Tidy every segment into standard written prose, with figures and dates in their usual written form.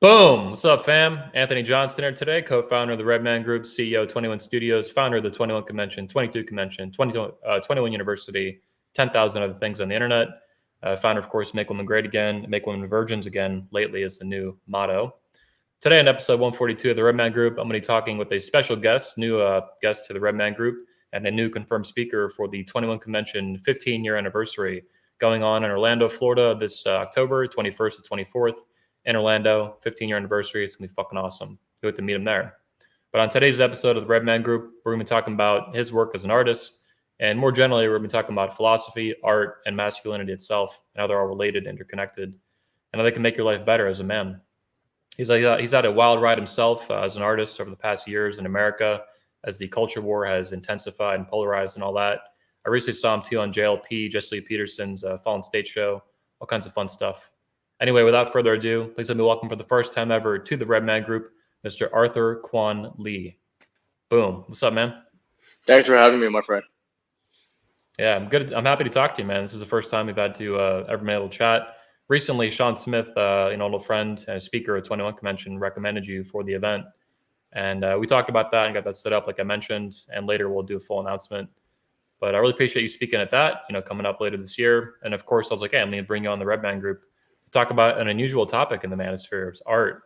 Boom! What's up, fam? Anthony Johnson here today, co-founder of the Redman Group, CEO of 21 Studios, founder of the 21 Convention, 22 Convention, 21 University, 10,000 other things on the internet. Founder, of course, Make Women Great Again, Make Women Virgins Again, lately is the new motto. Today on episode 142 of the Redman Group, I'm going to be talking with a special guest, new guest to the Redman Group, and a new confirmed speaker for the 21 Convention 15-year anniversary going on in Orlando, Florida this October 21st to 24th. In Orlando, 15-year anniversary. It's going to be fucking awesome. Good to meet him there. But on today's episode of the Redman Group, we're going to be talking about his work as an artist. And more generally, we're going to be talking about philosophy, art, and masculinity itself, and how they're all related, interconnected, and how they can make your life better as a man. He's had a wild ride himself as an artist over the past years in America as the culture war has intensified and polarized and all that. I recently saw him too on JLP, Jesse Lee Peterson's Fallen State show, all kinds of fun stuff. Anyway, without further ado, please let me welcome for the first time ever to the Redman Group, Mr. Arthur Kwon Lee. Boom. What's up, man? Thanks for having me, my friend. Yeah, I'm good. I'm happy to talk to you, man. This is the first time we've had to ever been able to chat. Recently, Sean Smith, an old friend and a speaker at 21 Convention, recommended you for the event. And we talked about that and got that set up, like I mentioned. And later we'll do a full announcement. But I really appreciate you speaking at that, coming up later this year. And of course, I was like, hey, I'm going to bring you on the Redman Group. Talk about an unusual topic in the manosphere, it's art.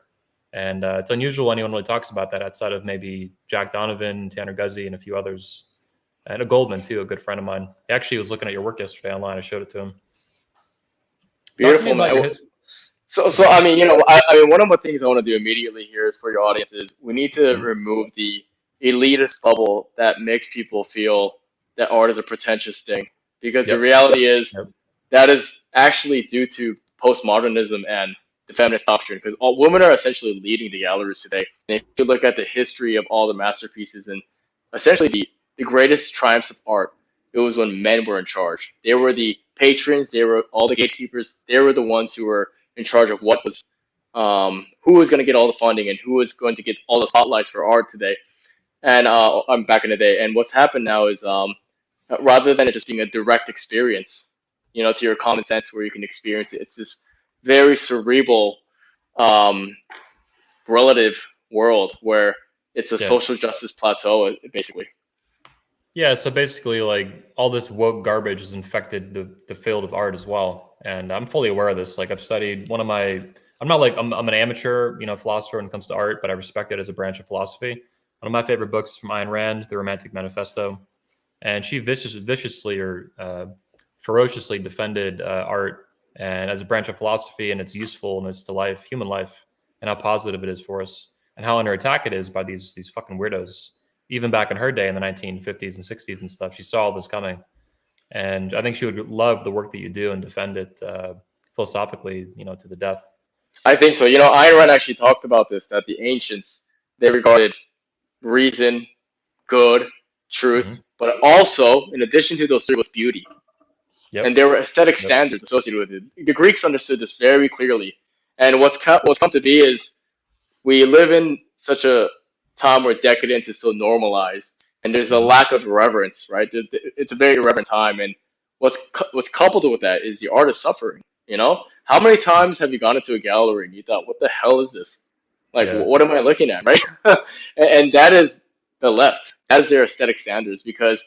And it's unusual anyone really talks about that outside of maybe Jack Donovan, Tanner Guzzi, and a few others. And a Goldman, too, a good friend of mine. He actually was looking at your work yesterday online. I showed it to him. Beautiful, man. So I mean, one of the things I want to do immediately here is for your audience is we need to remove the elitist bubble that makes people feel that art is a pretentious thing. Because the reality is that is actually due to postmodernism and the feminist doctrine, because all women are essentially leading the galleries today. And if you look at the history of all the masterpieces and essentially the greatest triumphs of art, it was when men were in charge. They were the patrons, they were all the gatekeepers, they were the ones who were in charge of what was, who was going to get all the funding and who was going to get all the spotlights for art today. And I'm back in the day. And what's happened now is rather than it just being a direct experience, to your common sense where you can experience it. It's this very cerebral, relative world where it's a social justice plateau, basically. Yeah, so basically, like, all this woke garbage has infected the field of art as well. And I'm fully aware of this. Like, I've studied I'm an amateur, philosopher when it comes to art, but I respect it as a branch of philosophy. One of my favorite books is from Ayn Rand, The Romantic Manifesto. And she viciously or ferociously defended art and as a branch of philosophy and its usefulness to life, human life, and how positive it is for us, and how under attack it is by these fucking weirdos. Even back in her day in the 1950s and 60s and stuff, she saw all this coming. And I think she would love the work that you do and defend it philosophically, to the death. I think so. Ayn Rand actually talked about this, that the ancients, they regarded reason, good, truth, but also, in addition to those three, was beauty. Yep. And there were aesthetic standards associated with it. The Greeks understood this very clearly. And what's come to be is we live in such a time where decadence is so normalized, and there's a lack of reverence, right? It's a very irreverent time, and what's coupled with that is the art is suffering. How many times have you gone into a gallery and you thought, "What the hell is this? Like, what am I looking at?" Right? And that is the left. That is their aesthetic standards, because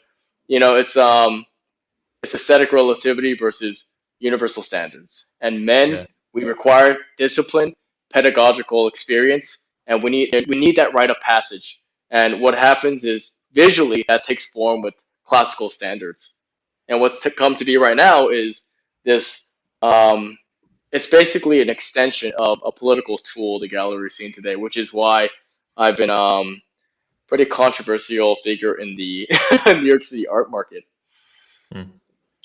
it's aesthetic relativity versus universal standards. And men, we require discipline, pedagogical experience, and we need that rite of passage. And what happens is visually that takes form with classical standards. And what's to come to be right now is this. It's basically an extension of a political tool the gallery is seeing today, which is why I've been pretty controversial figure in the New York City art market.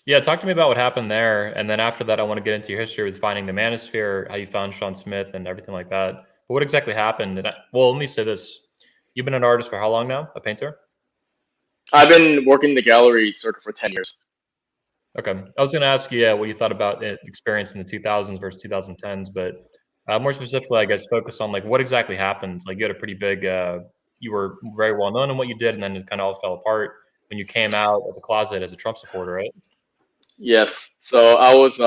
Yeah, talk to me about what happened there, and then after that, I want to get into your history with finding the manosphere, how you found Sean Smith, and everything like that. But what exactly happened? And let me say this: you've been an artist for how long now? A painter? I've been working in the gallery circa for 10 years. Okay, I was going to ask you what you thought about experience in the 2000s versus 2010s, but more specifically, I guess, focus on like what exactly happened. Like you had a pretty big, you were very well known in what you did, and then it kind of all fell apart when you came out of the closet as a Trump supporter, right? Yes. So I was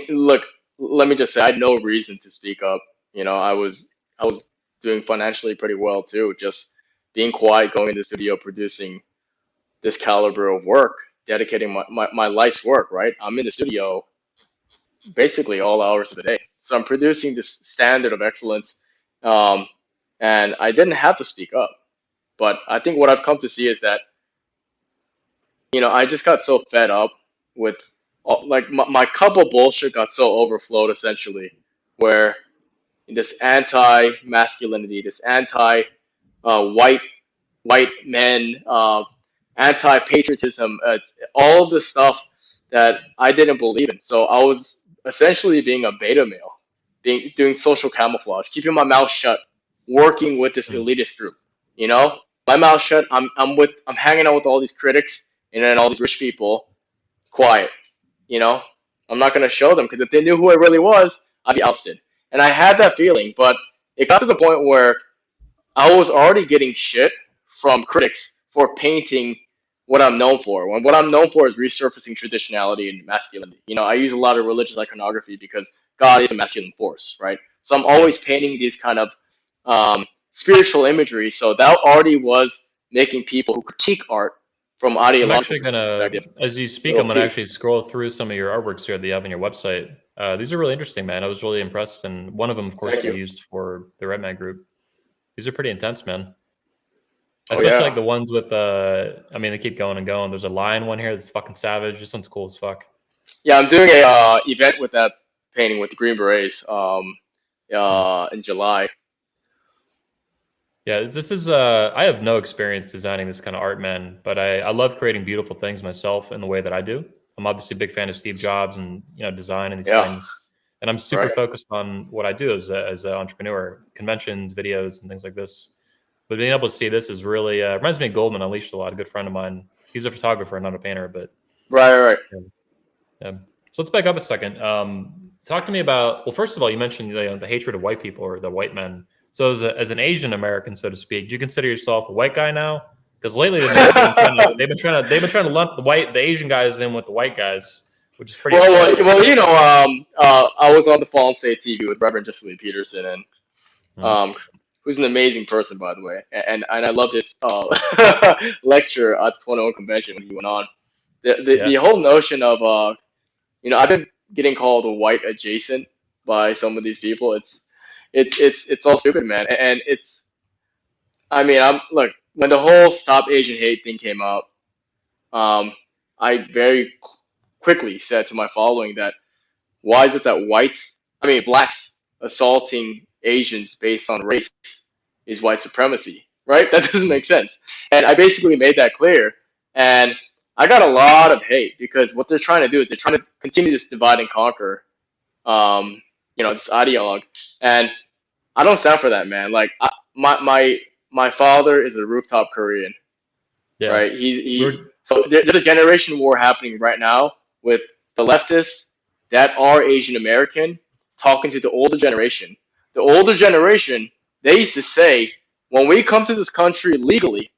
look, let me just say, I had no reason to speak up. You know, I was doing financially pretty well too, just being quiet, going in the studio, producing this caliber of work, dedicating my life's work, right? I'm in the studio basically all hours of the day. So I'm producing this standard of excellence. Um, and I didn't have to speak up. But I think what I've come to see is that, you know, I just got so fed up with like my cup of bullshit got so overflowed essentially, where this anti masculinity, this anti white men, anti patriotism, all of the stuff that I didn't believe in. So I was essentially being a beta male, doing social camouflage, keeping my mouth shut, working with this elitist group. You know, my mouth shut. I'm hanging out with all these critics and then all these rich people, quiet. You know, I'm not gonna show them because if they knew who I really was, I'd be ousted. And I had that feeling, but it got to the point where I was already getting shit from critics for painting what I'm known for. When what I'm known for is resurfacing traditionality and masculinity. You know, I use a lot of religious iconography because God is a masculine force, right? So I'm always painting these kind of spiritual imagery. So that already was making people who critique art from I'm ideological actually gonna, perspective. as you speak, I'm gonna actually scroll through some of your artworks here that you have on your website. These are really interesting, man. I was really impressed, and one of them, of course, you used for the Red Man group. These are pretty intense, man. Especially like the ones with I mean, they keep going and going. There's a lion one here that's fucking savage. This one's cool as fuck. Yeah, I'm doing a event with that painting with the Green Berets in July. Yeah, this is I have no experience designing this kind of art, man, but I love creating beautiful things myself in the way that I do. I'm obviously a big fan of Steve Jobs and, you know, design and these things. And I'm super focused on what I do as an entrepreneur, conventions, videos, and things like this. But being able to see this is really reminds me of Goldman Unleashed a lot. A good friend of mine. He's a photographer, not a painter, but right. Yeah. So let's back up a second. Talk to me about, well, first of all, you mentioned the hatred of white people or the white men. So as an Asian American, so to speak, do you consider yourself a white guy now? Because lately they've been trying to lump the Asian guys in with the white guys, which is pretty. Well, you know, I was on the Fallen State TV with Reverend Jesse Peterson, and who's an amazing person, by the way, and I loved his lecture at the 21 convention when he went on. The whole notion of you know, I've been getting called a white adjacent by some of these people. It's all stupid, man. And I mean, look, when the whole Stop Asian Hate thing came out, I very quickly said to my following that why is it that blacks assaulting Asians based on race is white supremacy, right? That doesn't make sense. And I basically made that clear. And I got a lot of hate because what they're trying to do is they're trying to continue this divide and conquer, you know, this ideologue. And I don't stand for that, man. Like my father is a rooftop Korean, right? So there's a generation war happening right now with the leftists that are Asian American talking to the older generation. The older generation, they used to say, when we come to this country legally,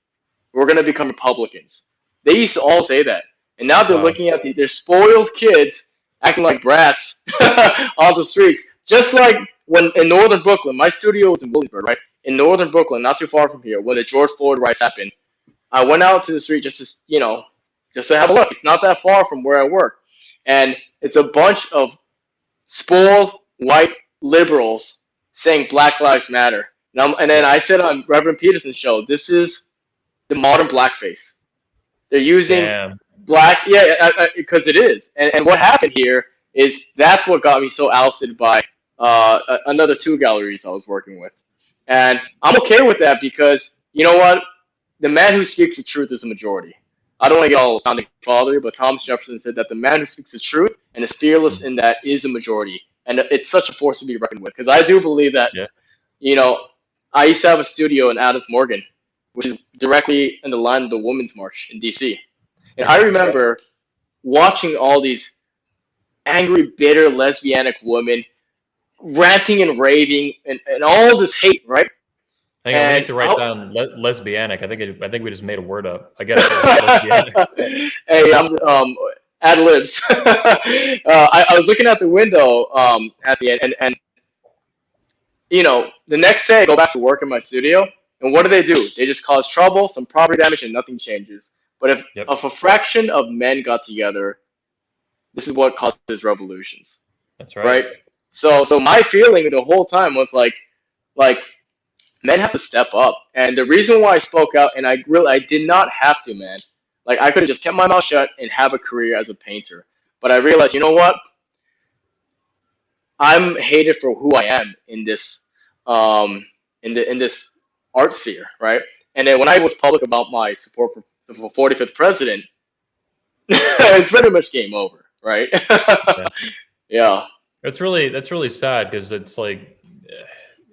we're going to become Republicans. They used to all say that. And now they're looking at their spoiled kids acting like brats on the streets. Just like when in northern Brooklyn, my studio was in Williamsburg, right? In northern Brooklyn, not too far from here, when the George Floyd riots happened, I went out to the street just to have a look. It's not that far from where I work. And it's a bunch of spoiled white liberals saying Black Lives Matter. And then I said on Reverend Peterson's show, this is the modern blackface. They're using black, because it is. And what happened here is that's what got me so ousted by another two galleries I was working with. And I'm okay with that because, you know what? The man who speaks the truth is a majority. I don't want to get all founding father, but Thomas Jefferson said that the man who speaks the truth and is fearless in that is a majority. And it's such a force to be reckoned with. Because I do believe that, you know, I used to have a studio in Adams Morgan, which is directly in the line of the Women's March in D.C. And I remember watching all these angry, bitter, lesbianic women ranting and raving and all this hate, right? Hang on, we need to write down lesbianic. I think we just made a word up. I get it. Hey, ad libs. I was looking out the window at the end, and the next day I go back to work in my studio, and what do? They just cause trouble, some property damage, and nothing changes. But if a fraction of men got together, this is what causes revolutions. That's right. So my feeling the whole time was like men have to step up, and the reason why I spoke out, and I did not have to, man. Like I could have just kept my mouth shut and have a career as a painter, but I realized, you know what? I'm hated for who I am in this in this art sphere, right? And then when I was public about my support for the 45th president, it's pretty much game over, right? Yeah. That's really sad because it's like,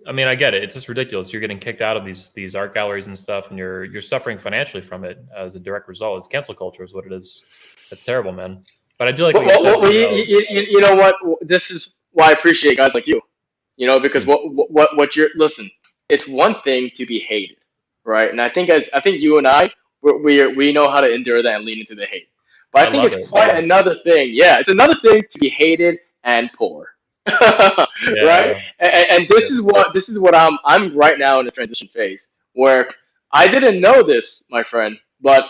I mean, I get it. It's just ridiculous. You're getting kicked out of these art galleries and stuff, and you're suffering financially from it as a direct result. It's cancel culture, is what it is. It's terrible, man. But I do like what you said. You know what? This is why I appreciate guys like you. Because what you're listen. It's one thing to be hated, right? And I think you and I we know how to endure that and lean into the hate. But I think it's quite another thing. Yeah, it's another thing to be hated and poor. Right? And this is what I'm right now in the transition phase where I didn't know this, my friend, but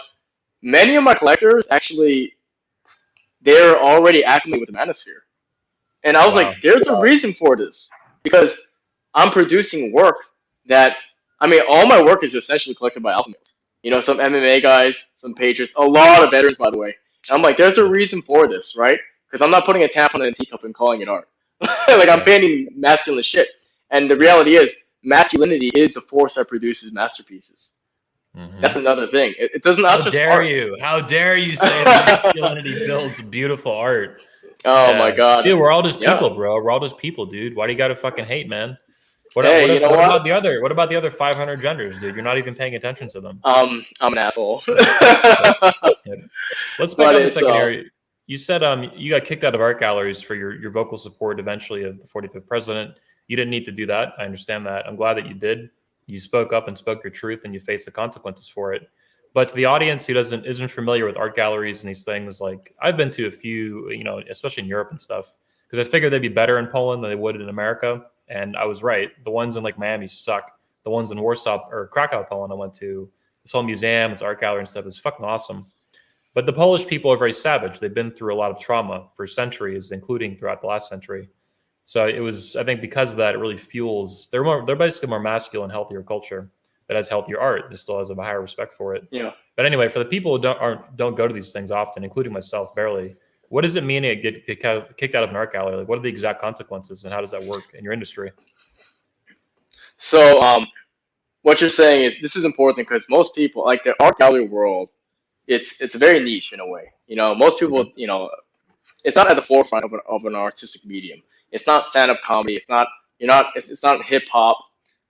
many of my collectors actually they're already acting with the manosphere. And I was like, there's a reason for this. Because I'm producing work that all my work is essentially collected by alpha males. Some MMA guys, some patriots, a lot of veterans, by the way. And I'm like, there's a reason for this, right? Because I'm not putting a tampon in a teacup and calling it art. Like I'm painting masculine shit. And the reality is, masculinity is the force that produces masterpieces. Mm-hmm. That's another thing. It does not just art. How dare you say that masculinity builds beautiful art? Oh my God. Dude, we're all just people, bro. We're all just people, dude. Why do you gotta fucking hate, man? What about the other 500 genders, dude? You're not even paying attention to them. I'm an asshole. Let's back up a second here. You said you got kicked out of art galleries for your vocal support eventually of the 45th president. You didn't need to do that. I understand that. I'm glad that you did. You spoke up and spoke your truth, and you faced the consequences for it. But to the audience who isn't familiar with art galleries and these things, like I've been to a few, especially in Europe and stuff, because I figured they'd be better in Poland than they would in America. And I was right. The ones in like Miami suck. The ones in Warsaw or Krakow, Poland, I went to, this whole museum, this art gallery and stuff is fucking awesome. But the Polish people are very savage. They've been through a lot of trauma for centuries, including throughout the last century. So it was, I think, because of that, it really fuels. They're basically more masculine, healthier culture that has healthier art. That still has a higher respect for it. Yeah. But anyway, for the people who don't go to these things often, including myself, barely. What does it mean to get kicked out of an art gallery? Like, what are the exact consequences, and how does that work in your industry? So, what you're saying is this is important because most people, like the art gallery world, it's very niche in a way. Most people, it's not at the forefront of an artistic medium. It's not stand-up comedy. It's not hip hop,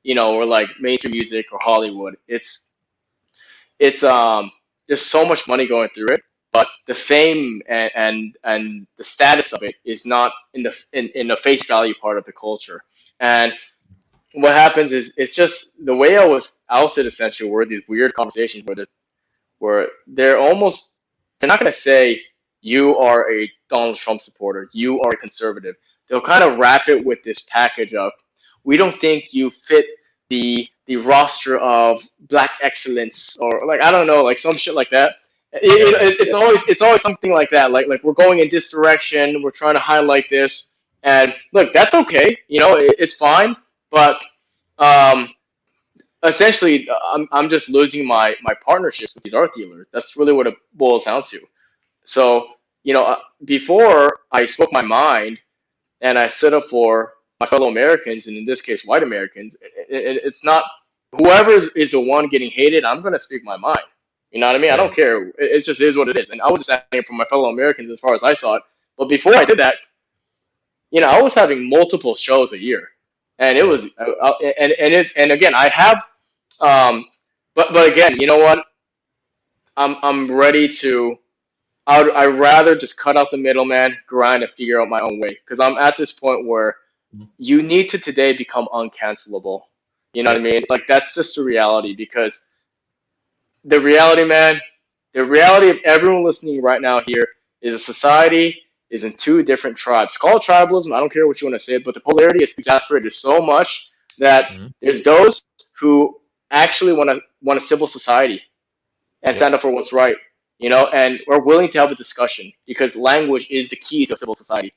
or like mainstream music or Hollywood. It's there's so much money going through it, but the fame and the status of it is not in the face value part of the culture. And what happens is it's just the way I'll sit essentially were these weird conversations where they're not going to say you are a Donald Trump supporter, you are a conservative. They'll kind of wrap it with this package of, we don't think you fit the roster of black excellence, or like I don't know, like some shit like that. It's always something like that. Like we're going in this direction, we're trying to highlight this, and look, that's okay. It's fine, but essentially, I'm just losing my partnerships with these art dealers. That's really what it boils down to. So before I spoke my mind and I stood up for my fellow Americans, and in this case, white Americans, it's not whoever is the one getting hated. I'm going to speak my mind. You know what I mean? Yeah. I don't care. It just is what it is. And I was just standing up for my fellow Americans as far as I saw it. But before I did that, I was having multiple shows a year, and it was and again I have, but again, you know what? I'm ready to. I'd rather just cut out the middleman, grind, and figure out my own way. Because I'm at this point where you need to today become uncancelable. You know what I mean? Like that's just the reality. Because the reality, man, the reality of everyone listening right now here is a society is in two different tribes. Call it tribalism. I don't care what you want to say, but the polarity is exasperated so much that there's those who actually want a civil society and stand up for what's right, and we're willing to have a discussion because language is the key to a civil society.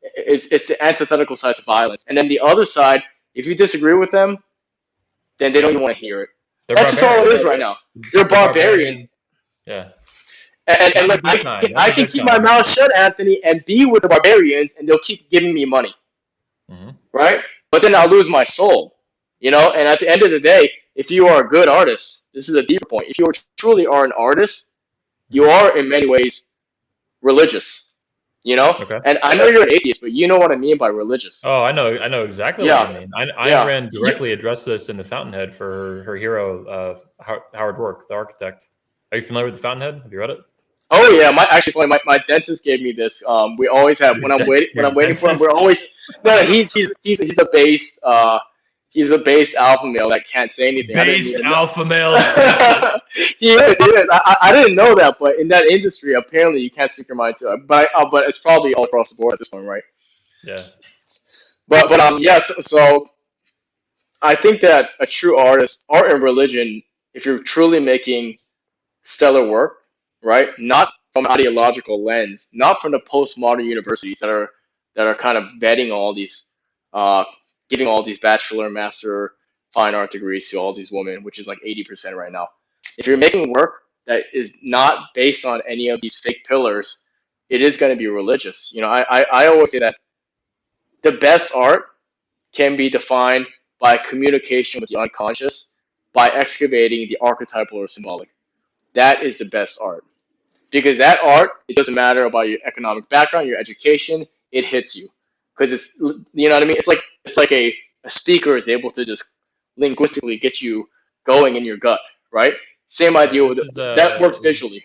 It's the antithetical side to violence. And then the other side, if you disagree with them, then they don't even want to hear it. That's just all it is right now. They're barbarians. Yeah. And like I can keep my mouth shut, Anthony, and be with the barbarians, and they'll keep giving me money, right? But then I'll lose my soul, And at the end of the day, if you are a good artist, this is a deeper point. If you truly are an artist, you are in many ways religious, Okay. And I know you're an atheist, but you know what I mean by religious. Oh, I know exactly what you mean. I ran directly addressed this in the Fountainhead for her hero, Howard Rourke, the architect. Are you familiar with the Fountainhead? Have you read it? Oh yeah, my dentist gave me this. We always have when I'm waiting for him. We're always he's a base he's a base alpha male that can't say anything. Based alpha male. He is. I didn't know that, but in that industry, apparently you can't speak your mind to it. But it's probably all across the board at this point, right? Yeah. But yeah. So I think that a true artist, art and religion, if you're truly making stellar work, right? Not from an ideological lens, not from the postmodern universities that are kind of vetting all these, giving all these bachelor, master, fine art degrees to all these women, which is like 80% right now. If you're making work that is not based on any of these fake pillars, it is going to be religious. I always say that the best art can be defined by communication with the unconscious, by excavating the archetypal or symbolic. That is the best art. Because that art, it doesn't matter about your economic background, your education, it hits you. Because it's, you know what I mean? It's like a speaker is able to just linguistically get you going in your gut, right? Same idea with that works visually.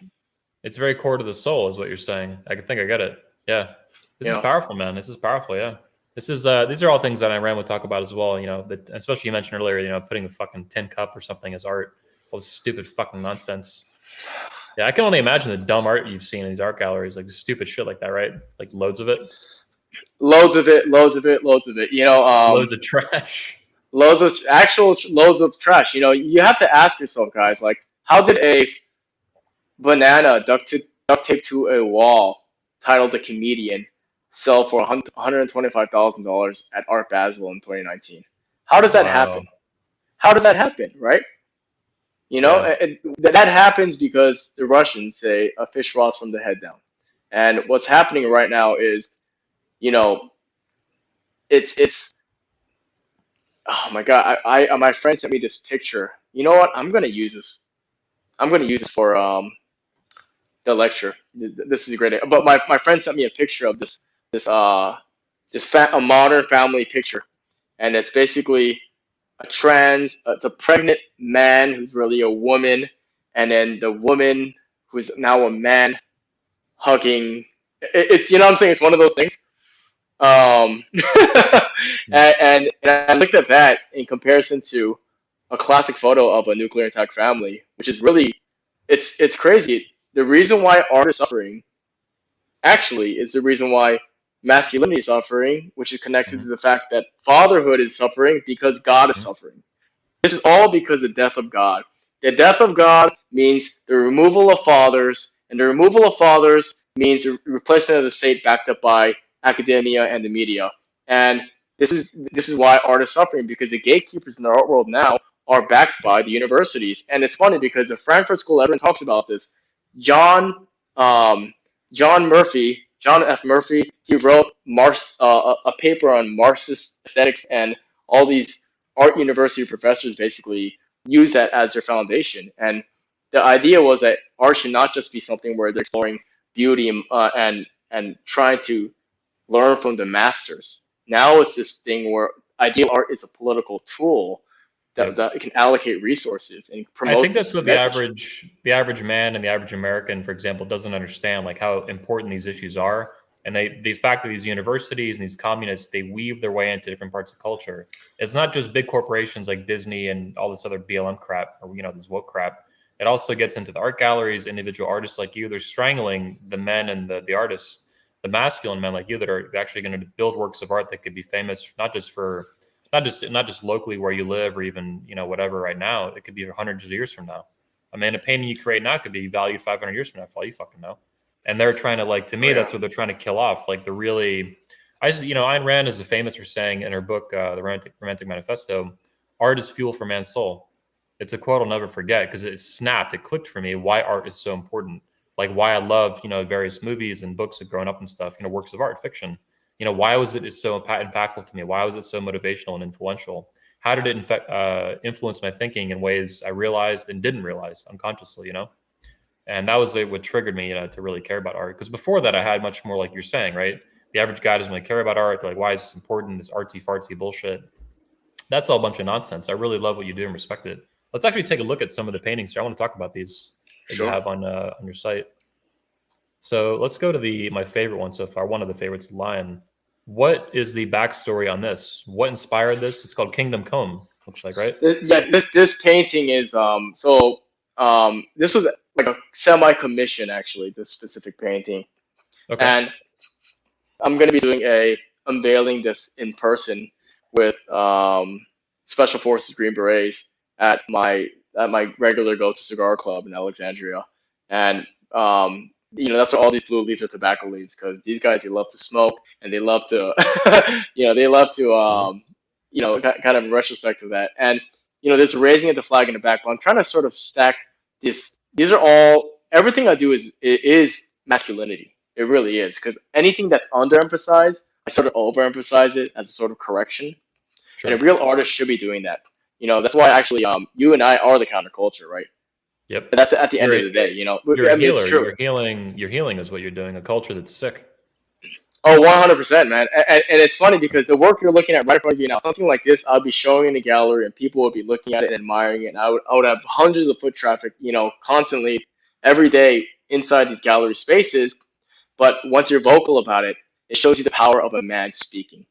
It's very core to the soul, is what you're saying. I think I get it. Yeah. This is powerful, man. This is powerful, yeah. This is these are all things that Iran would talk about as well, that especially you mentioned earlier, putting a fucking tin cup or something as art. All this stupid fucking nonsense. Yeah, I can only imagine the dumb art you've seen in these art galleries, like stupid shit like that, right? Like loads of it. Loads of it. Loads of of trash. Loads of trash. You have to ask yourself, guys, like, how did a banana duct taped to a wall titled "The Comedian" sell for $125,000 at Art Basel in 2019? How does that happen? How does that happen, right? That happens because the Russians say a fish rots from the head down. And what's happening right now is, it's oh my God, my friend sent me this picture. You know what? I'm gonna use this. I'm gonna use this for the lecture. This is a great idea. But my friend sent me a picture of a modern family picture, and it's basically it's a pregnant man who's really a woman, and then the woman who's now a man hugging. It's what I'm saying. It's one of those things. And I looked at that in comparison to a classic photo of a nuclear attack family, which is really, it's crazy. The reason why art is suffering, actually, is the reason why masculinity is suffering, which is connected to the fact that fatherhood is suffering because God is suffering. This is all because of the death of God. The death of God means the removal of fathers, and the removal of fathers means the replacement of the state backed up by academia and the media. And this is why art is suffering, because the gatekeepers in the art world now are backed by the universities. And it's funny because the Frankfurt School, everyone talks about this. John F. Murphy, he wrote a paper on Marxist aesthetics, and all these art university professors basically use that as their foundation. And the idea was that art should not just be something where they're exploring beauty and trying to learn from the masters. Now it's this thing where ideal art is a political tool that it can allocate resources and promote. I think that's what the average man and the average American, for example, doesn't understand, like how important these issues are. And the fact that these universities and these communists, they weave their way into different parts of culture. It's not just big corporations like Disney and all this other BLM crap, or this woke crap. It also gets into the art galleries, individual artists like you. They're strangling the men and the artists, the masculine men like you, that are actually going to build works of art that could be famous, not just locally where you live, or even, you know, whatever right now. It could be hundreds of years from now. I mean, a painting you create now could be valued 500 years from now, for all you fucking know. And they're trying to, like, to me, that's what they're trying to kill off. Like, the really, you know, Ayn Rand is famous for saying in her book, The Romantic Manifesto, art is fuel for man's soul. It's a quote I'll never forget, because it snapped, it clicked for me why art is so important. Like, why I love, you know, various movies and books of growing up and stuff, you know, works of art, fiction. You know, why was it so impactful to me? Why was it so motivational and influential? How did it influence my thinking in ways I realized and didn't realize unconsciously, you know? And that was what triggered me, you know, to really care about art. Because before that, I had much more, like you're saying, right? The average guy doesn't really care about art. They're like, why is this important? This artsy fartsy bullshit. That's all a bunch of nonsense. I really love what you do and respect it. Let's actually take a look at some of the paintings here. I want to talk about these that you have on your site. So let's go to my favorite one so far. One of the favorites, Lion. What is the backstory on this? What inspired this? It's called Kingdom Come, looks like, right? This painting is this was like a semi-commission, actually, this specific painting. Okay. And I'm gonna be doing unveiling this in person with Special Forces Green Berets at my regular go to cigar club in Alexandria. And you know, that's where all these blue leaves are tobacco leaves, because these guys, they love to smoke, and they love to you know, they love to you know, kind of in retrospect to that. And you know, there's raising of the flag in the back, but I'm trying to sort of stack this. These are all, everything I do is masculinity. It really is, because anything that's underemphasized, I sort of overemphasize it as a sort of correction. Sure. And a real artist should be doing that. You know, that's why actually you and I are the counterculture, right? Yep. But that's at the end of the day, you know. You're a healer. It's true. You're healing is what you're doing. A culture that's sick. Oh, 100%, man. And it's funny because the work you're looking at right in front of you now, something like this, I'll be showing in the gallery and people would be looking at it and admiring it. And I would have hundreds of foot traffic, you know, constantly every day inside these gallery spaces. But once you're vocal about it, it shows you the power of a man speaking.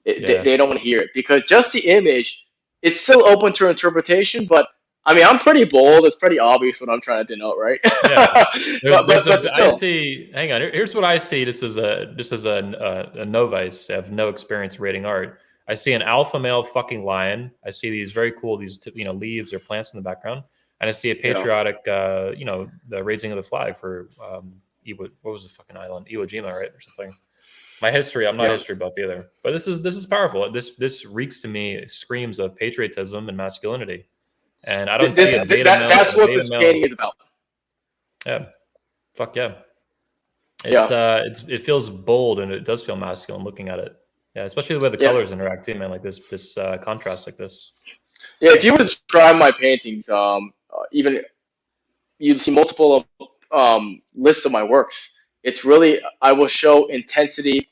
They don't want to hear it, because just the image, it's still open to interpretation. But I mean, I'm pretty bold. It's pretty obvious what I'm trying to denote, right? Yeah. But I see. Hang on. Here's what I see. Just as a novice, I have no experience reading art. I see an alpha male fucking lion. I see these very cool, leaves or plants in the background, and I see a patriotic, the raising of the flag for what was the fucking island? Iwo Jima, right, or something. My history, I'm not a history buff either, but this is powerful. This reeks to me, screams of patriotism and masculinity, and I don't see a beta male. That's what this painting is about. Yeah, fuck yeah. It feels bold, and it does feel masculine looking at it. Yeah, especially the way the colors interact too, man. Like this contrast like this. Yeah, if you were to describe my paintings, even you'd see multiple lists of my works. It's really, I will show intensity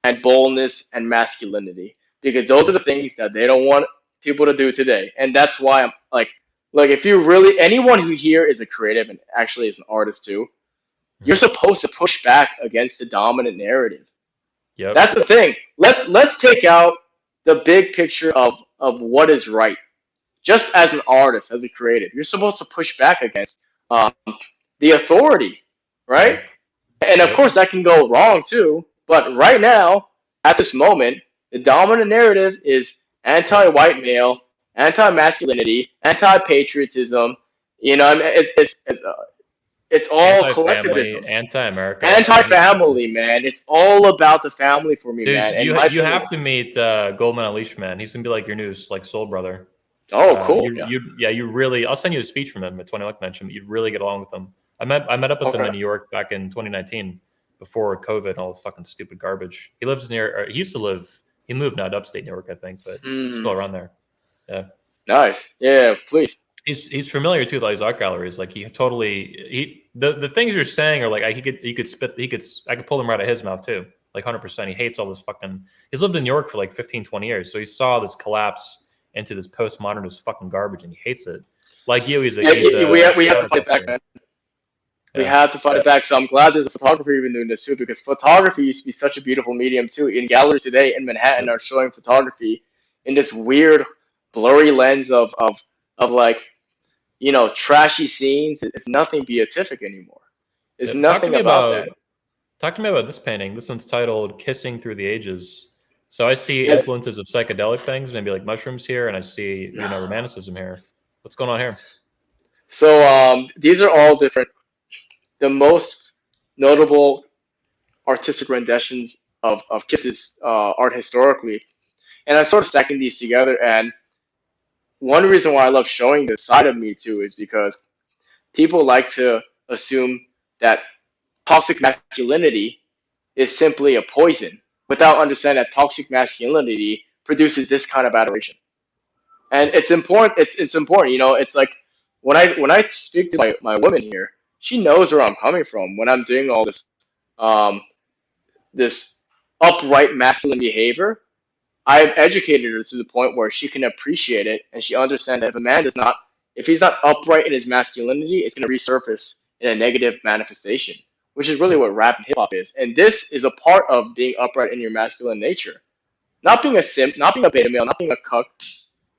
and boldness and masculinity, because those are the things that they don't want people to do today. And that's why I'm like if you really, anyone who here is a creative and actually is an artist too, you're supposed to push back against the dominant narrative. Yep. That's the thing. Let's take out the big picture of what is right. Just as an artist, as a creative, you're supposed to push back against the authority, right? And of course, that can go wrong too. But right now, at this moment, the dominant narrative is anti-white male, anti-masculinity, anti-patriotism. You know, I mean, it's all collectivism, anti-America, anti-family, man. It's all about the family for me, dude, man. And you have to meet Goldman Unleashed, man. He's gonna be like your new soul brother. Oh, cool. You really. I'll send you a speech from him at 21 Convention. You'd really get along with him. I met up with him in New York back in 2019 before COVID and all the fucking stupid garbage. He lives near. He used to live. He moved now to upstate New York, I think, but he's still around there. Yeah. Nice. Yeah. Please. He's familiar too with all these art galleries. Like the things you're saying are like I could pull them right out of his mouth too. Like 100%. He hates all this fucking. He's lived in New York for like 15, 20 years, so he saw this collapse into this postmodernist fucking garbage, and he hates it. Like you, we have to fight back, man. We have to fight it back. So I'm glad there's a photographer even doing this too, because photography used to be such a beautiful medium too. In galleries today in Manhattan are showing photography in this weird, blurry lens of like, trashy scenes. It's nothing beatific anymore. It's nothing about that. Talk to me about this painting. This one's titled "Kissing Through the Ages." So I see influences of psychedelic things, maybe like mushrooms here, and I see romanticism here. What's going on here? So these are all different. The most notable artistic renditions of Kiss's art historically, and I'm sort of stacking these together. And one reason why I love showing this side of me too is because people like to assume that toxic masculinity is simply a poison without understanding that toxic masculinity produces this kind of adoration. And it's important. It's important. It's like when I speak to my woman here, she knows where I'm coming from when I'm doing all um, this upright masculine behavior. I've educated her to the point where she can appreciate it and she understands that if he's not upright in his masculinity, it's going to resurface in a negative manifestation, which is really what rap and hip hop is. And this is a part of being upright in your masculine nature. Not being a simp, not being a beta male, not being a cuck,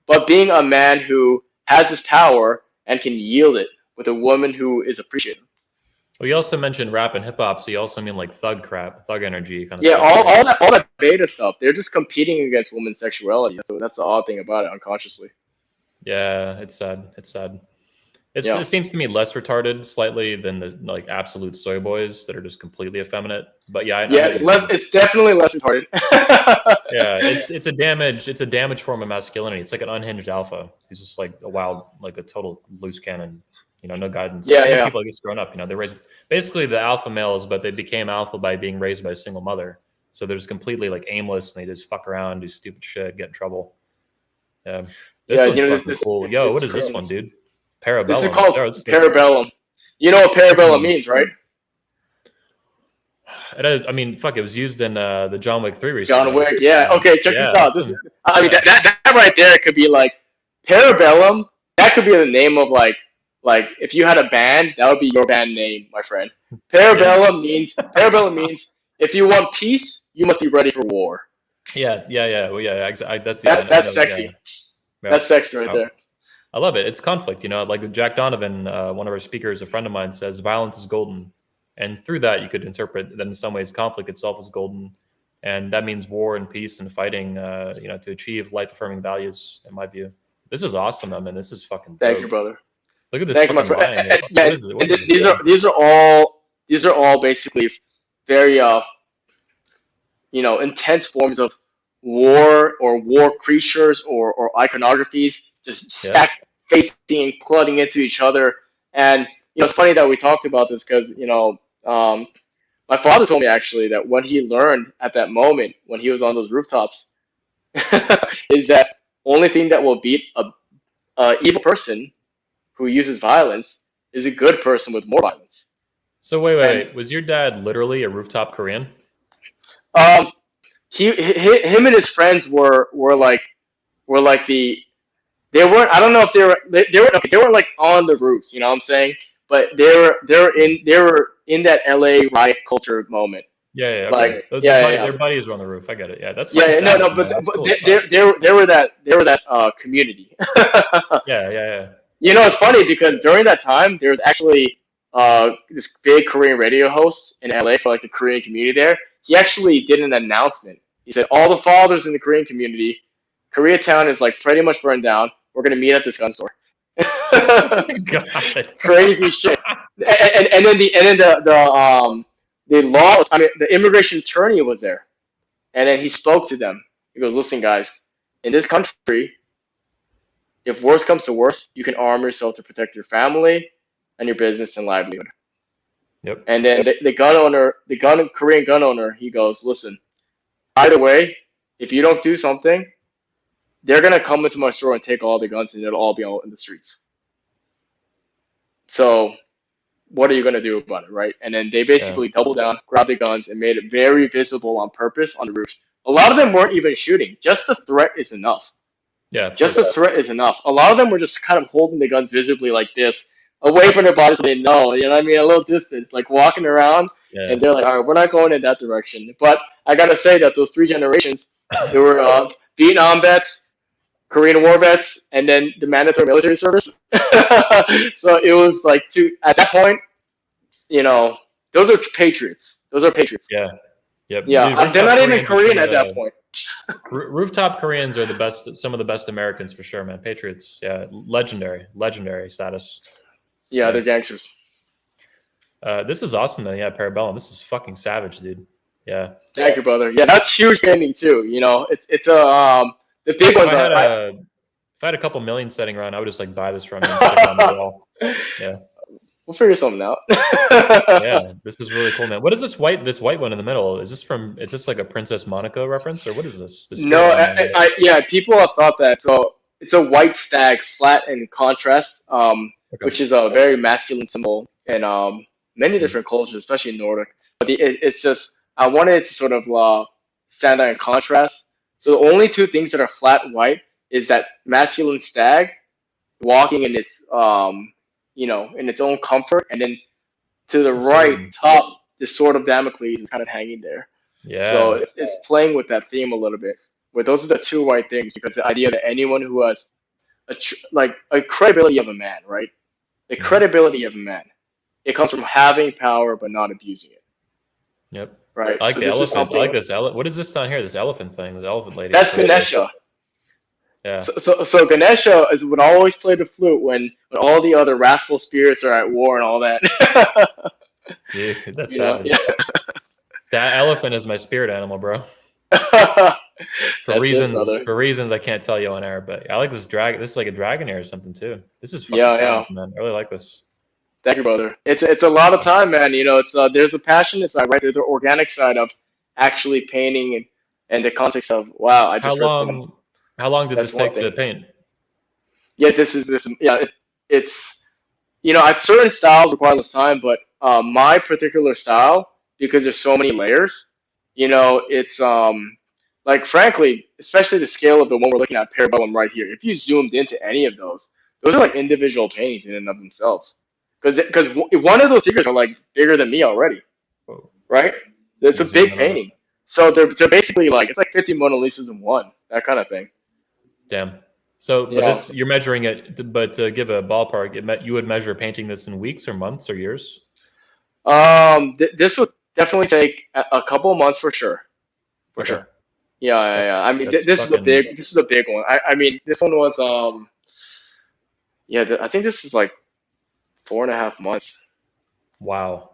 but being a man who has this power and can yield it with a woman who is appreciative. Well, you also mentioned rap and hip hop, so you also mean like thug crap, thug energy kind of stuff. Yeah, all that beta stuff. They're just competing against women's sexuality. That's the odd thing about it, unconsciously. Yeah, it's sad. It seems to me less retarded slightly than the like absolute soy boys that are just completely effeminate. But it's definitely less retarded. Yeah, it's a damaged form of masculinity. It's like an unhinged alpha. He's just like a total loose cannon. No guidance. People I guess growing up, they're raised basically the alpha males, but they became alpha by being raised by a single mother. So they're just completely like aimless and they just fuck around, do stupid shit, get in trouble. Yeah. This one's fucking cool. Yo, what is this one, dude? Parabellum. This is called Parabellum. You know what Parabellum means, right? I mean, fuck, it was used in the John Wick 3 recently. John Wick, yeah. Okay, check this out. That right there could be like Parabellum. That could be the name of like if you had a band, that would be your band name, my friend. Parabellum means if you want peace, you must be ready for war. Yeah. Well, yeah. That's sexy. Yeah. That's sexy right there. I love it. It's conflict, like Jack Donovan, one of our speakers, a friend of mine, says violence is golden. And through that, you could interpret that in some ways conflict itself is golden. And that means war and peace and fighting, to achieve life-affirming values, in my view. This is awesome, I mean, this is fucking dope. Thank you, brother. Look at this fucking line. These are all basically very, intense forms of war or war creatures or iconographies just stacked facing, flooding into each other. And it's funny that we talked about this because my father told me actually that what he learned at that moment when he was on those rooftops is that only thing that will beat a evil person who uses violence is a good person with more violence. So wait. Was your dad literally a rooftop Korean? Him and his friends were like they weren't. I don't know if they weren't like on the roofs. You know what I'm saying? But they were in that LA riot culture moment. Yeah. Okay. Like their buddies were on the roof. I get it. Yeah, that's fine. But cool, they were that community. Yeah. It's funny because during that time there was actually this big Korean radio host in LA for like the Korean community there. He actually did an announcement. He said, all the fathers in the Korean community, Koreatown is like pretty much burned down. We're going to meet at this gun store. God. Crazy shit. And then the law, the immigration attorney was there. And then he spoke to them. He goes, listen, guys, in this country, if worse comes to worse, you can arm yourself to protect your family and your business and livelihood. Yep. And then the Korean gun owner, he goes, listen, either way, if you don't do something, they're going to come into my store and take all the guns and it'll all be out in the streets. So what are you going to do about it, right? And then they basically doubled down, grabbed the guns, and made it very visible on purpose on the roofs. A lot of them weren't even shooting. Just the threat is enough. Yeah. Just the threat is enough. A lot of them were just kind of holding the guns visibly like this, away from their bodies so they know, you know what I mean? A little distance, like walking around, and they're like, all right, we're not going in that direction. But I got to say that those three generations, they were Vietnam vets, Korean war vets, and then the mandatory military service. So it was like at that point, those are patriots. Those are patriots. Yeah. Yep. Yeah, Dude, they're not even Koreans Korean at that point. Rooftop Koreans are the best, some of the best Americans for sure, man. Patriots, yeah, legendary status. Yeah, they're gangsters. This is awesome, though. Yeah, Parabellum. This is fucking savage, dude. Yeah. Thank you, brother. Yeah, that's huge painting too. It's a the big ones are. If I had a couple million setting around, I would just like buy this from you and stick it on the wall. Yeah. We'll figure something out. Yeah, this is really cool, man. What is this white one in the middle? Is this like a Princess Monaco reference, or what is this? No, yeah, people have thought that. So it's a white stag, flat in contrast, which is a very masculine symbol in many different cultures, especially Nordic. But it's just, I wanted it to sort of stand out in contrast. So the only two things that are flat white is that masculine stag walking in its in its own comfort, and then to the right top, the sword of Damocles is kind of hanging there. Yeah. So it's playing with that theme a little bit. But those are the two white things, because the idea that anyone who has a credibility of a man, right? The credibility of a man, it comes from having power but not abusing it. Yep. Right. I like the elephant. I like this. What is this down here? This elephant thing. This elephant lady. That's Ganesha. Yeah. So Ganesha is would always play the flute when all the other wrathful spirits are at war and all that. Dude, that's savage. Yeah. That elephant is my spirit animal, bro. For reasons I can't tell you on air, but I like this dragon. This is like a dragon ear or something too. This is fucking savage, man. I really like this. Thank you, brother. It's a lot of time, man. It's there's a passionate side, right? There's the organic side of actually painting and the context of wow. I just How long did this take to paint? Yeah, it's certain styles require less time, but my particular style, because there's so many layers, it's like frankly, especially the scale of the one we're looking at, Parabellum right here. If you zoomed into any of those are like individual paintings in and of themselves. Because one of those figures are like bigger than me already, right? It's a big painting. So they're basically like, it's like 50 Mona Lisas in one, that kind of thing. Damn. So, but this, you're measuring it, but to give a ballpark, you would measure painting this in weeks or months or years? This would definitely take a couple of months for sure. For sure. Yeah. I mean, this is a big one. I mean, this one was, I think this is like 4.5 months. Wow.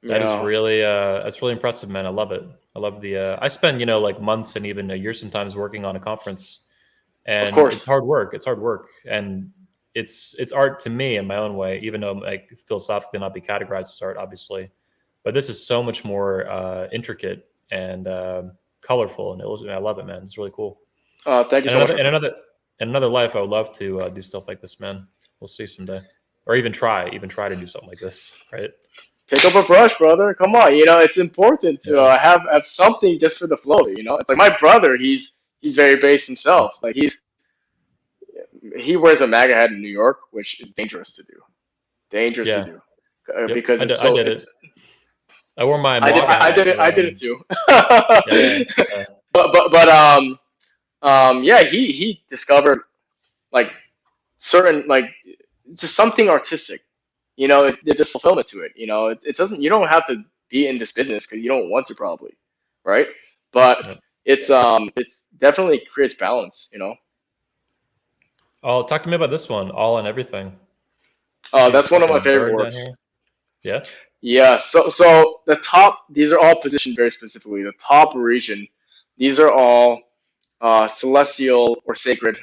That is really, that's really impressive, man. I love it. I love I spend, like months and even a year sometimes working on a conference. And of course, it's hard work. And it's art to me in my own way, even though like philosophically not be categorized as art, obviously. But this is so much more intricate and colorful, and I love it, man. It's really cool. Thank you so much. In another life, I would love to do stuff like this, man. We'll see someday, or even try to do something like this, right? Pick up a brush, brother. Come on, it's important to have something just for the flow. It's like my brother. He's very base himself. Like he wears a MAGA hat in New York, which is dangerous to do. Because I did it. I wore my. I did it too. But he discovered like certain like just something artistic. There's fulfillment to it. It doesn't. You don't have to be in this business because you don't want to, probably, right? But it's definitely creates balance. Oh, talk to me about this one, All and Everything. Oh, that's one of my favorite works. Yeah. Yeah. So the top, these are all positioned very specifically. The top region, these are all celestial or sacred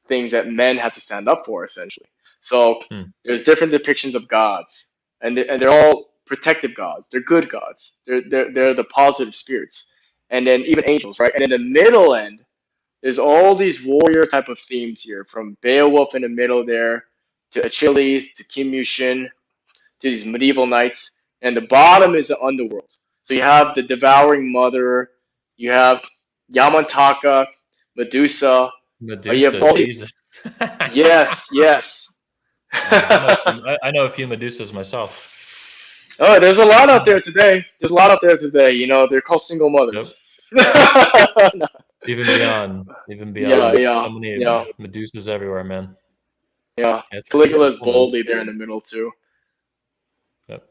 things that men have to stand up for, essentially. So there's different depictions of gods, and they're all protective gods. They're good gods. They're the positive spirits, and then even angels, right? And in the middle end, there's all these warrior type of themes here, from Beowulf in the middle there, to Achilles, to Kim Yu-shin, to these medieval knights, and the bottom is the underworld. So you have the devouring mother, you have Yamantaka, Medusa. You have Jesus. Yes. I know a few Medusas myself. Oh, there's a lot out there today. They're called single mothers. Yep. Even beyond. So many Medusas everywhere, man. Yeah, Caligula is boldly there in the middle too. Yep.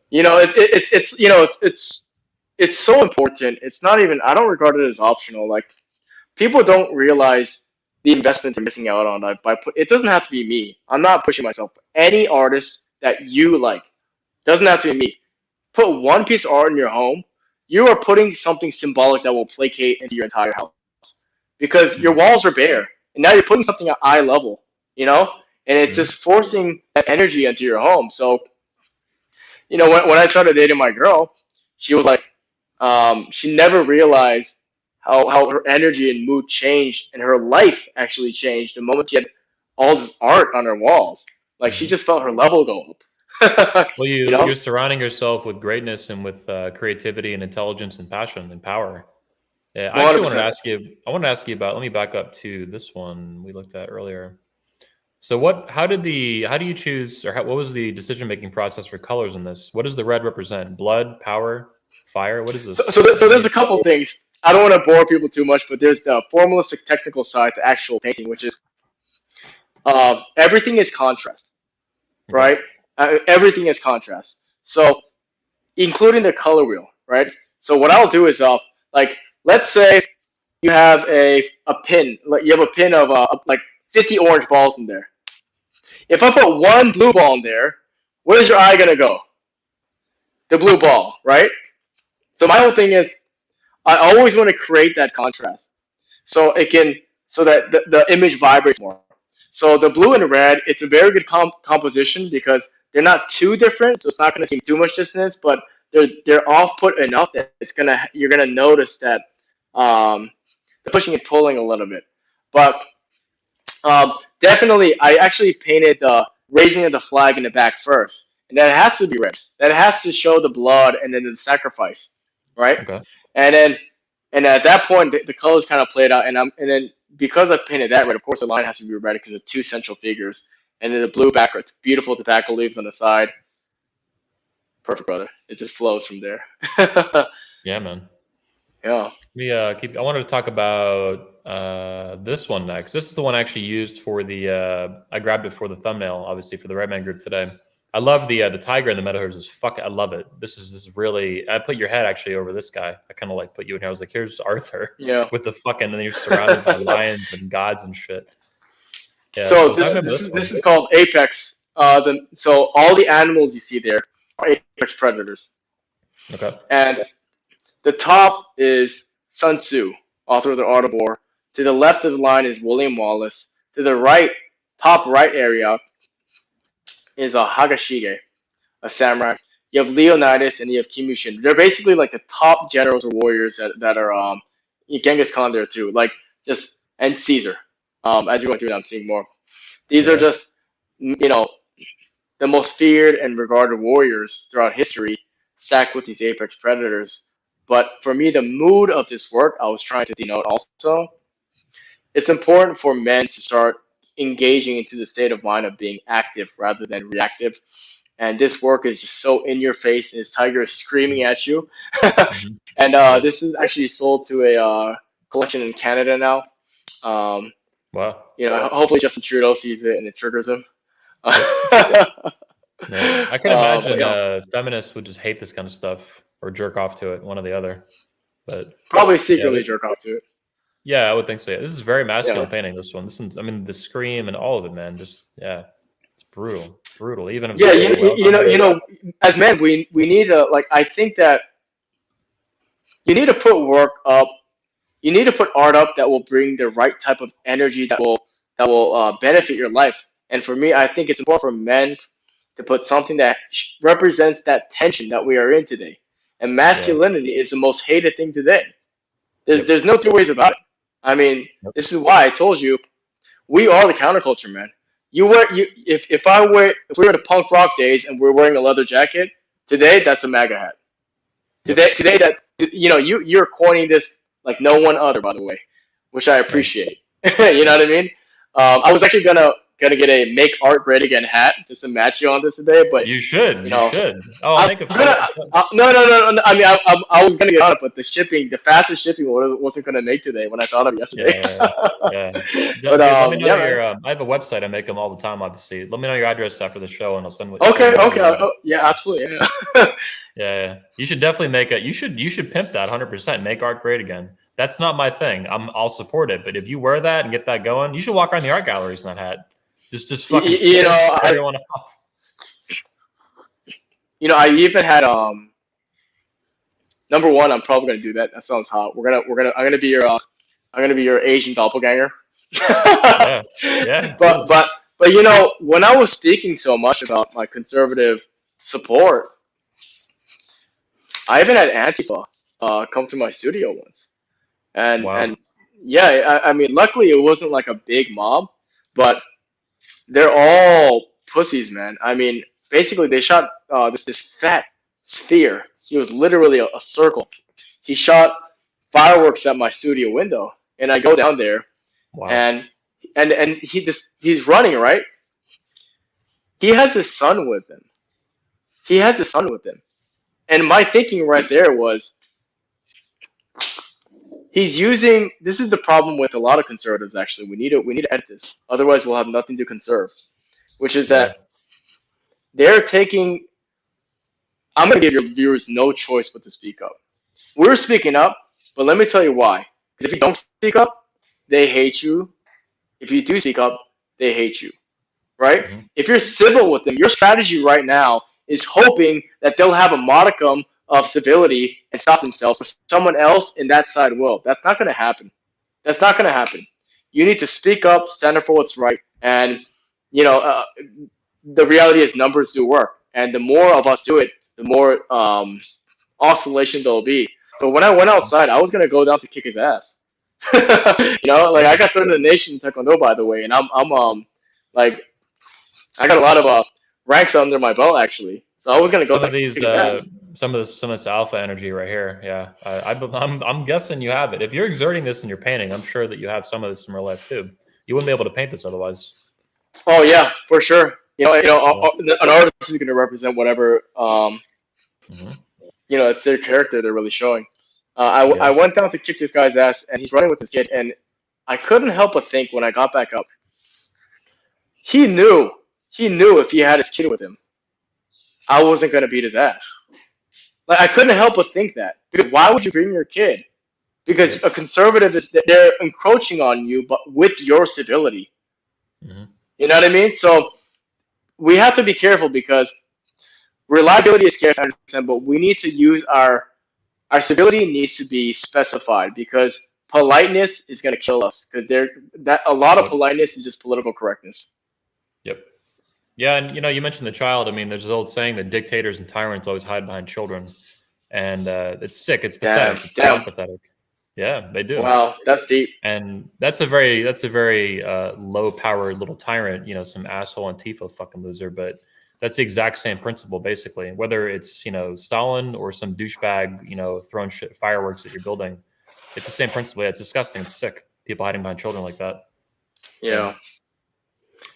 It's so important. It's not even. I don't regard it as optional. Like people don't realize the investment they're missing out on. It doesn't have to be me. I'm not pushing myself. Any artist that you like doesn't have to be me. Put one piece of art in your home. You are putting something symbolic that will placate into your entire house because your walls are bare, and now you're putting something at eye level. And it's just forcing that energy into your home. So, when I started dating my girl, she was like, she never realized how her energy and mood changed, and her life actually changed the moment she had all this art on her walls. Like she just felt her level go up. Well, you're surrounding yourself with greatness and with creativity and intelligence and passion and power. Yeah, I actually wanted to ask you. I want to ask you about. Let me back up to this one we looked at earlier. So how do you choose, or what was the decision-making process for colors in this? What does the red represent? Blood, power, fire? What is this? So there's a couple things. I don't want to bore people too much, but there's the formalistic technical side to actual painting, which is everything is contrast, right? Everything is contrast. So including the color wheel, right? So what I'll do is let's say you have a pin, like you have a pin of like 50 orange balls in there. If I put one blue ball in there, where's your eye gonna go? The blue ball, right? So my whole thing is, I always want to create that contrast, so that the image vibrates more. So the blue and red, it's a very good composition because they're not too different, so it's not gonna seem too much dissonance, but they're off put enough that you're gonna notice that they're pushing and pulling a little bit, but. Definitely, I actually painted the raising of the flag in the back first, and that has to be red. That has to show the blood and then the sacrifice, right? Okay. And at that point, the colors kind of played out, and then because I painted that red, of course the line has to be red because of two central figures, and then the blue background, beautiful tobacco leaves on the side. Perfect, brother. It just flows from there. Yeah, man. Yeah. I wanted to talk about this one next. This is the one I actually used for I grabbed it for the thumbnail, obviously for the Redman group today. I love the tiger in the metaverse. I love it. This is really. I put your head actually over this guy. I kind of like put you in here. I was like, here's Arthur. Yeah. With the and then you're surrounded by lions and gods and shit. Yeah. So this is called Apex. So all the animals you see there are apex predators. Okay. And the top is Sun Tzu, author of The Art of War. To the left of the line is William Wallace. To the right, top right area, is Hagashige, a samurai. You have Leonidas and you have Kim Il-sung. They're basically like the top generals or warriors that are Genghis Khan there too, and Caesar. As you're going through, I'm seeing more. These are just the most feared and regarded warriors throughout history, stacked with these apex predators. But for me, the mood of this work, I was trying to denote also. It's important for men to start engaging into the state of mind of being active rather than reactive. And this work is just so in your face, and this tiger is screaming at you. And this is actually sold to a collection in Canada now. Wow. Hopefully Justin Trudeau sees it and it triggers him. Yeah. I can imagine feminists would just hate this kind of stuff or jerk off to it, one or the other. But probably secretly jerk off to it. Yeah, I would think so. Yeah. This is very masculine painting. This one. The scream and all of it, man. Just it's brutal. Even if as men, we need to I think that you need to put work up. You need to put art up that will bring the right type of energy that will benefit your life. And for me, I think it's important for men to put something that represents that tension that we are in today. And masculinity is the most hated thing today. There's no two ways about it. I mean, this is why I told you, we are the counterculture, man. If we were the punk rock days and we're wearing a leather jacket, today that's a MAGA hat. Today that you're coining this like no one other, by the way, which I appreciate. You know what I mean? I was actually gonna gonna get a "Make Art Great Again" hat just to match you on this today. But you should. you know, You should. Oh, I'll I'm make a gonna. No. I mean, I was gonna get on it, but the fastest shipping wasn't gonna make today when I thought of it yesterday. Yeah. But Dude, let me know yeah, your. man. I have a website. I make them all the time. Obviously, let me know your address after the show, and I'll send. Okay. Send Okay. you, Yeah. Absolutely. Yeah. yeah. You should definitely make it. You should pimp that 100%. Make art great again. That's not my thing. I'll support it. But if you wear that and get that going, you should walk around the art galleries in that hat. Just fucking you know, everyone off. I even had number one. I'm probably gonna do that. That sounds hot. I'm gonna be your Asian doppelganger. Yeah. Yeah. But when I was speaking so much about my conservative support, I even had Antifa come to my studio once, Wow. and yeah, I mean, luckily it wasn't like a big mob, but they're all pussies, man. I mean, basically they shot this fat sphere. He was literally a circle. He shot fireworks at my studio window, and I go down there, Wow. and he's running, right. He has his son with him. And my thinking right there was, he's using. This is the problem with a lot of conservatives. Actually, we need to edit this. Otherwise, we'll have nothing to conserve. Which is that they're taking. I'm going to give your viewers no choice but to speak up. We're speaking up, but let me tell you why. Because if you don't speak up, they hate you. If you do speak up, they hate you. Right? Mm-hmm. If you're civil with them, your strategy right now is hoping that they'll have a modicum of civility and stop themselves, but someone else in that side will. That's not going to happen. You need to speak up, stand up for what's right, and the reality is numbers do work, and the more of us do it, the more oscillation there'll be. So when I went outside, I was gonna go down to kick his ass. I got third in the nation in Taekwondo, by the way, and I'm like, I got a lot of ranks under my belt actually. So I was gonna go. Some of these, some of this alpha energy right here. Yeah, I'm guessing you have it. If you're exerting this in your painting, I'm sure that you have some of this in real life too. You wouldn't be able to paint this otherwise. Oh yeah, for sure. An artist is going to represent whatever it's their character they're really showing. I went down to kick this guy's ass, and he's running with his kid, and I couldn't help but think when I got back up, he knew if he had his kid with him, I wasn't going to beat his ass. Like, I couldn't help but think that, because why would you bring your kid? Because a conservative they're encroaching on you, but with your civility. Mm-hmm. You know what I mean? So we have to be careful, because reliability is scarce, I understand, but we need to use our civility needs to be specified, because politeness is going to kill us, because a lot of politeness is just political correctness. Yep. Yeah, and you mentioned the child. I mean, there's this old saying that dictators and tyrants always hide behind children, and it's sick. It's pathetic. It's pathetic. Yeah, they do. Wow, that's deep. And that's a very low-powered little tyrant. Some asshole Antifa fucking loser. But that's the exact same principle, basically. Whether it's Stalin or some douchebag throwing fireworks at your building, it's the same principle. Yeah, it's disgusting. It's sick. People hiding behind children like that. Yeah.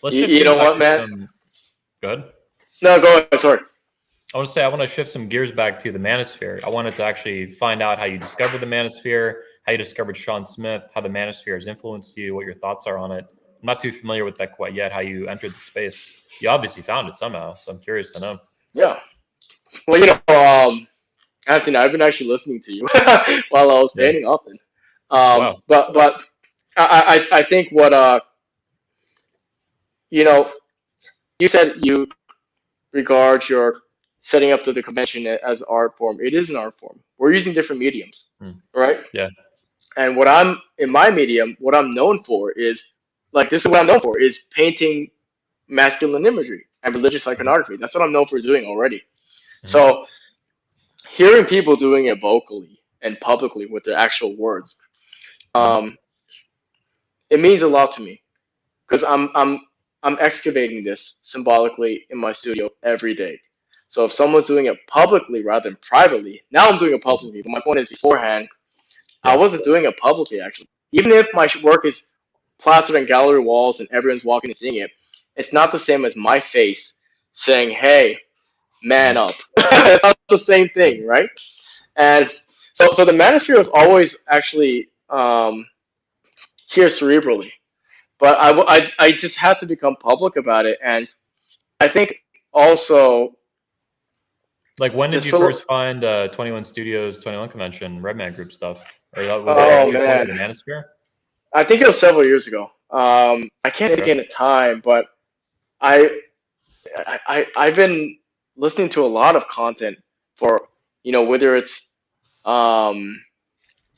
Let's you know what, man? Go ahead. No, go ahead. Sorry. I want to shift some gears back to the manosphere. I wanted to actually find out how you discovered the manosphere, how you discovered Sean Smith, how the manosphere has influenced you, what your thoughts are on it. I'm not too familiar with that quite yet, how you entered the space. You obviously found it somehow, so I'm curious to know. Yeah. Well, Anthony, I've been actually listening to you while I was painting often. Wow. But I think what you said you regard your setting up the convention as art form. It is an art form. We're using different mediums, right? Yeah. And in my medium, what I'm known for is, this is what I'm known for, is painting masculine imagery and religious iconography. That's what I'm known for doing already. Mm-hmm. So hearing people doing it vocally and publicly with their actual words, it means a lot to me, because I'm excavating this symbolically in my studio every day. So if someone's doing it publicly rather than privately, now I'm doing it publicly. But my point is, beforehand, I wasn't doing it publicly, actually. Even if my work is plastered on gallery walls and everyone's walking and seeing it, It's not the same as my face saying, "Hey, man up." It's not the same thing, right? And so the manosphere is always actually here cerebrally, but I just had to become public about it, and I think also Like, when did just you feel. first find 21 Studios, 21 Convention, Redman Group stuff? Or was that Oh actually part of man, the Manosphere? I think it was several years ago. I can't Okay. indicate a time, but I, I've been listening to a lot of content for whether it's um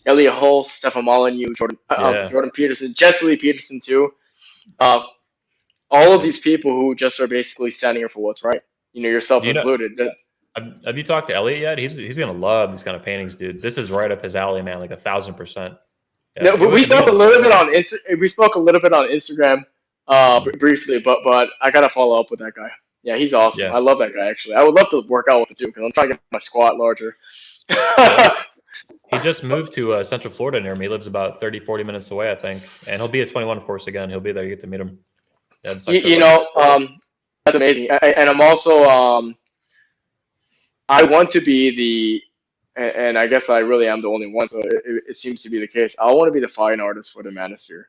Elliot Hull, Stefan Molyneux, Yeah. Jordan Peterson, Jesse Lee Peterson too. Uh, all of Yeah. these people who just are basically standing here for what's right. Yourself Do you know? included. Have you talked to Elliot yet? He's gonna love these kind of paintings, dude. This is right up his alley, man. Like 1,000%. No, Yeah. but we Me spoke a and little bit on we spoke a little bit on Instagram, briefly, but I gotta follow up with that guy. Yeah, he's awesome. Yeah. I love that guy actually. I would love to work out with him too because I'm trying to get my squat larger. Yeah. He just moved to Central Florida near me. He lives about 30, 40 minutes away, I think. And he'll be at 21, of course, again. He'll be there. You get to meet him. Yeah, this October. That's amazing. And I'm also I want to be and I guess I really am the only one, so it seems to be the case. I want to be the fine artist for the Manosphere.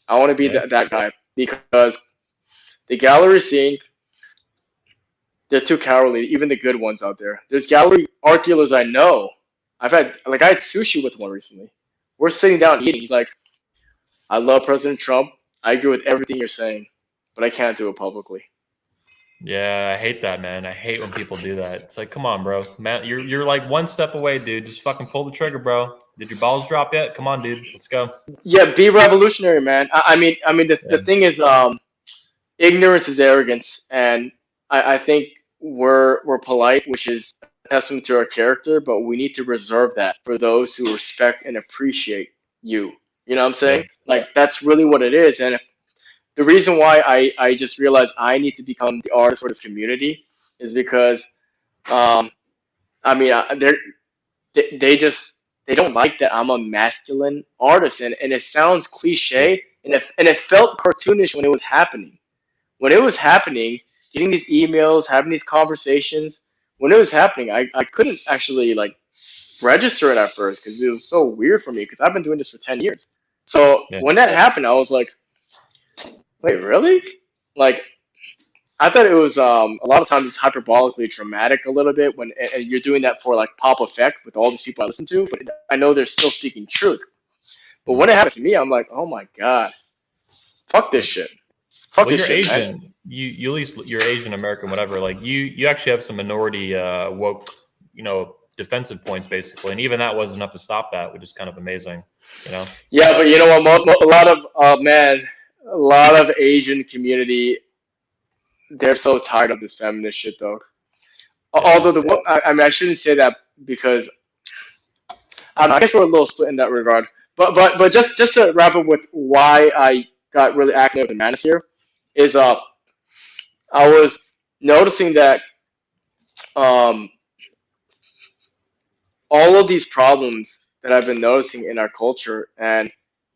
I want to be Yeah. that guy because the gallery scene, they're too cowardly. Even the good ones out there. There's gallery art dealers I know. I had sushi with one recently. We're sitting down eating. He's like, "I love President Trump. I agree with everything you're saying, but I can't do it publicly." Yeah, I hate that, man. I hate when people do that. It's like, come on, bro. Man, you're like one step away, dude. Just fucking pull the trigger, bro. Did your balls drop yet? Come on, dude. Let's go. Yeah, be revolutionary, man. I mean, the Yeah. thing is, ignorance is arrogance, and I think we're polite, which is a testament to our character, but we need to reserve that for those who respect and appreciate you. You know what I'm Yeah. saying? Like that's really what it is, and the reason why I just realized I need to become the artist for this community is because um I mean they don't like that I'm a masculine artist, and it sounds Yeah. cliche, and it felt cartoonish when it was happening. When it was happening, getting these emails, having these conversations, when it was happening, I couldn't actually like register it at first because it was so weird for me because I've been doing this for 10 years. So Yeah. when that happened, I was like, wait, really? Like I thought it was a lot of times it's hyperbolically dramatic a little bit and you're doing that for like pop effect with all these people I listen to, but I know they're still speaking truth. But Mhm. when it happened to me, I'm like, oh my god, fuck this Yeah. shit, fuck Well, this you're shit, man. Asian. You at least you're Asian American, whatever. Like you actually have some minority woke, defensive points basically, and even that wasn't enough to stop that, which is kind of amazing. You know. Yeah, but you know what? A lot of a lot of Asian community, they're so tired of this feminist shit, though. Yeah. Although I mean, I shouldn't say that because I don't know, I guess we're a little split in that regard. But just to wrap up with why I got really active with the manosphere is I was noticing that um all of these problems that I've been noticing in our culture and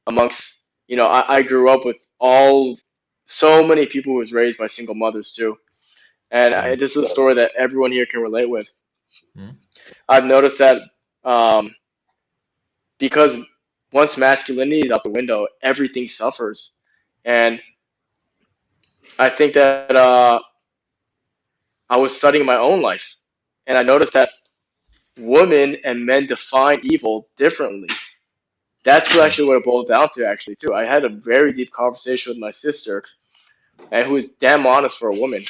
amongst I grew up with so many people who was raised by single mothers too, and Yeah. this is a story that everyone here can relate with. Mhm. I've noticed that um, because once masculinity is out the window, everything suffers, and I think that I was studying my own life, and I noticed that women and men define evil differently. That's Yeah. actually what it boiled down to, actually, too. I had a very deep conversation with my sister, and who is damn honest for a woman.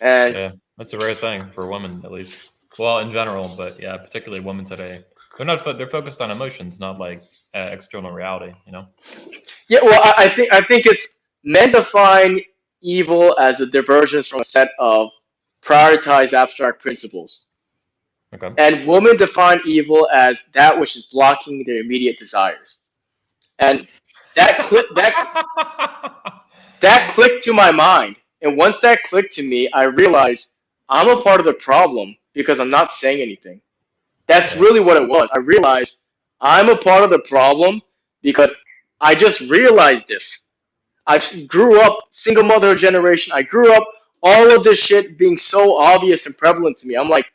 And Yeah. That's a rare thing for women, at least. Well, in general, but yeah, particularly women today. They're focused on emotions, not like external reality. You know. yeah, well, I think it's men define evil as a divergence from a set of prioritized abstract principles, Okay. and women define evil as that which is blocking their immediate desires. And that click that clicked to my mind. And once that clicked to me, I realized I'm a part of the problem because I'm not saying anything. That's Yeah. really what it was. I realized I'm a part of the problem because I just realized this. I grew up single mother generation. I grew up all of this shit being so obvious and prevalent to me. I'm like,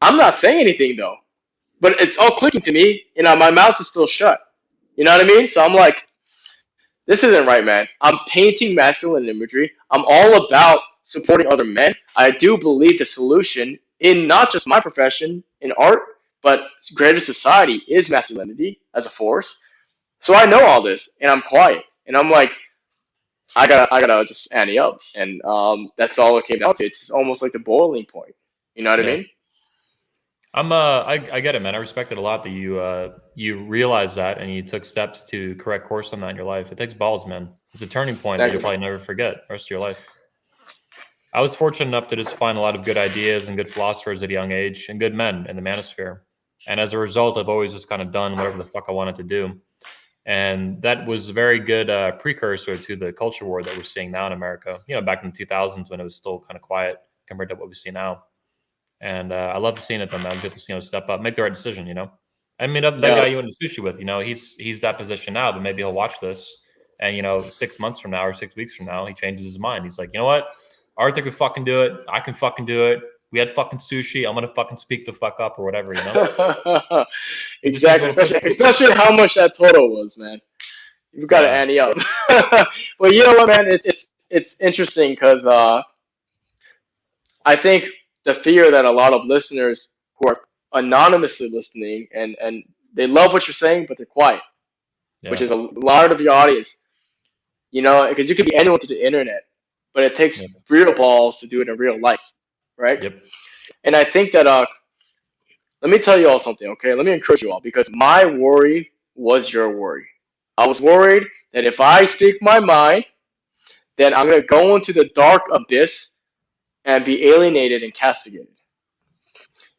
I'm not saying anything though, but it's all clicking to me. You know, my mouth is still shut. You know what I mean? So I'm like, this isn't right, man. I'm painting masculine imagery. I'm all about supporting other men. I do believe the solution in not just my profession in art, but greater society is masculinity as a force. So I know all this, and I'm quiet, and I'm like, I gotta just ante up, and that's all it came down to. It's almost like the boiling point. You know what I mean? I get it, man. I respect it a lot that you realize that and you took steps to correct course on that in your life. It takes balls, man. It's a turning point that you'll probably never forget the rest of your life. I was fortunate enough to just find a lot of good ideas and good philosophers at a young age and good men in the manosphere. And as a result, I've always just kind of done whatever the fuck I wanted to do. And that was a very good precursor to the culture war that we're seeing now in America, you know, back in the 2000s when it was still kind of quiet compared to what we see now. And I love seeing it though, man. People, you know, step up, make the right decision, you know. I mean, that guy you went to sushi with, you know, he's that position now, but maybe he'll watch this and, you know, 6 months from now or 6 weeks from now, he changes his mind. He's like, you know what? Arthur could fucking do it. I can fucking do it. We had fucking sushi. I'm going to fucking speak the fuck up or whatever, you know? Exactly. Especially how much that total was, man. You've got to ante up. But you know what, man? It's interesting because I think the fear that a lot of listeners who are anonymously listening and they love what you're saying, but they're quiet, which is a lot of your audience. You know, because you could be anyone to the internet, but it takes real balls to do it in real life, right? Yep. And I think that let me tell you all something, okay? Let me encourage you all because my worry was your worry. I was worried that if I speak my mind, then I'm gonna go into the dark abyss and be alienated and castigated.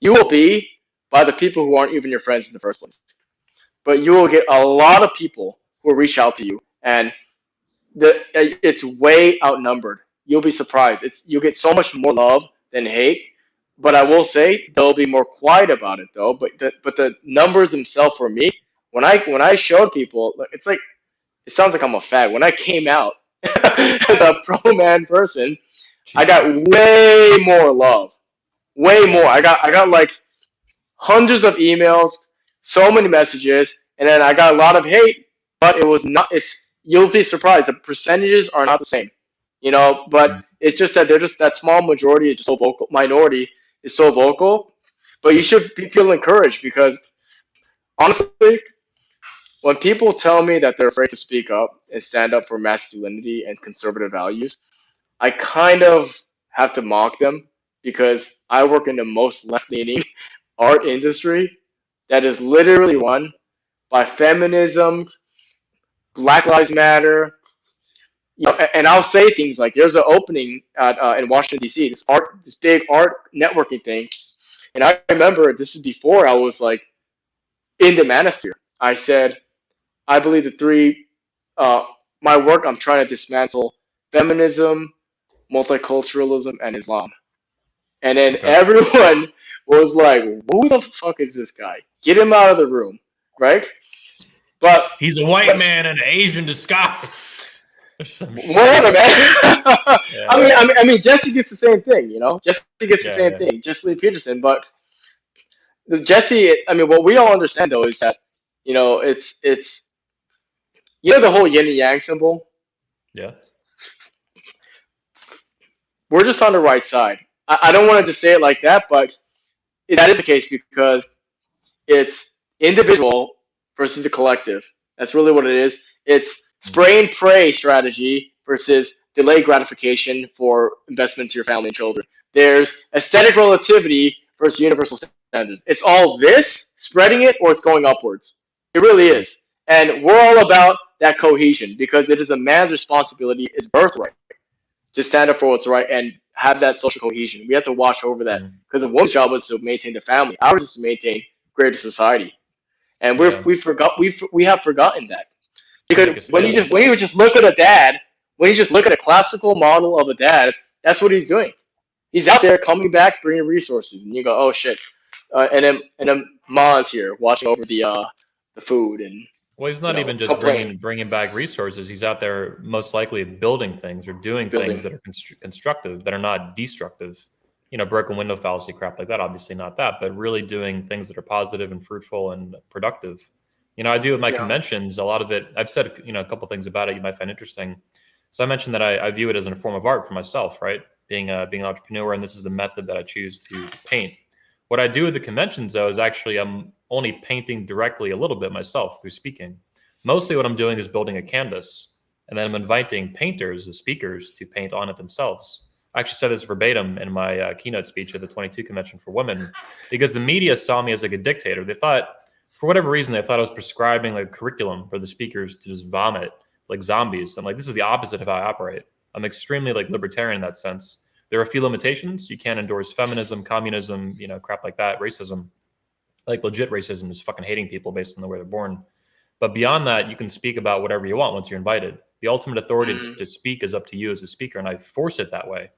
You will be by the people who aren't even your friends in the first place. But you will get a lot of people who will reach out to you, and it's way outnumbered. You'll be surprised. You'll get so much more love than hate. But I will say they'll be more quiet about it though. But the numbers themselves for me, when I showed people, it's like it sounds like I'm a fag. When I came out as a pro man person, Jesus. I got way more love, way more. I got like hundreds of emails, so many messages, and then I got a lot of hate. But it was not. You'll be surprised. The percentages are not the same, you know. But it's just that they're just that small majority is just so vocal. Minority is so vocal, but you should feel encouraged because honestly, when people tell me that they're afraid to speak up and stand up for masculinity and conservative values, I kind of have to mock them because I work in the most left-leaning art industry that is literally run by feminism, Black Lives Matter, you know, and I'll say things like there's an opening at in Washington D.C. This big art networking thing, and I remember this is before I was like in the manosphere. I said I believe the three my work I'm trying to dismantle feminism, multiculturalism, and Islam, and then everyone was like, "Who the fuck is this guy? Get him out of the room!" Right? But he's a white man in an Asian disguise. Whatever, man. I mean, Jesse gets the same thing, you know. Jesse gets the same thing. Jesse Lee Peterson, but Jesse. I mean, what we all understand though is that you know it's you know the whole yin and yang symbol. Yeah. We're just on the right side. I don't want to just say it like that, but that is the case because it's individual versus the collective. That's really what it is. It's spray and pray strategy versus delayed gratification for investment to your family and children. There's aesthetic relativity versus universal standards. It's all this, spreading it, or it's going upwards. It really is. And we're all about that cohesion because it is a man's responsibility, his birthright, to stand up for what's right and have that social cohesion. We have to watch over that because the woman's job was to maintain the family. Ours is to maintain greater society. And we have forgotten that. Because when you just look at a dad, when you just look at a classical model of a dad, that's what he's doing. He's out there coming back, bringing resources, and you go, oh shit, and then Ma's here watching over the food and Well, he's not even just bringing back resources. He's out there most likely building things or doing things that are constructive, that are not destructive. Broken window fallacy, crap like that. Obviously not that, but really doing things that are positive and fruitful and productive. I do with my conventions, a lot of it, I've said, a couple things about it you might find interesting. So I mentioned that I view it as a form of art for myself, right? Being an entrepreneur, and this is the method that I choose to paint. What I do with the conventions, though, is actually I'm only painting directly a little bit myself through speaking. Mostly what I'm doing is building a canvas, and then I'm inviting painters, the speakers, to paint on it themselves. I actually said this verbatim in my keynote speech at the 22 convention for women, because the media saw me as like a dictator. They thought, for whatever reason, they thought I was prescribing like curriculum for the speakers to just vomit like zombies. I'm like, this is the opposite of how I operate. I'm extremely like libertarian in that sense. There are a few limitations. You can't endorse feminism, communism, crap like that, racism. Like legit racism is fucking hating people based on the way they're born. But beyond that, you can speak about whatever you want once you're invited. The ultimate authority to speak is up to you as a speaker, and I force it that way.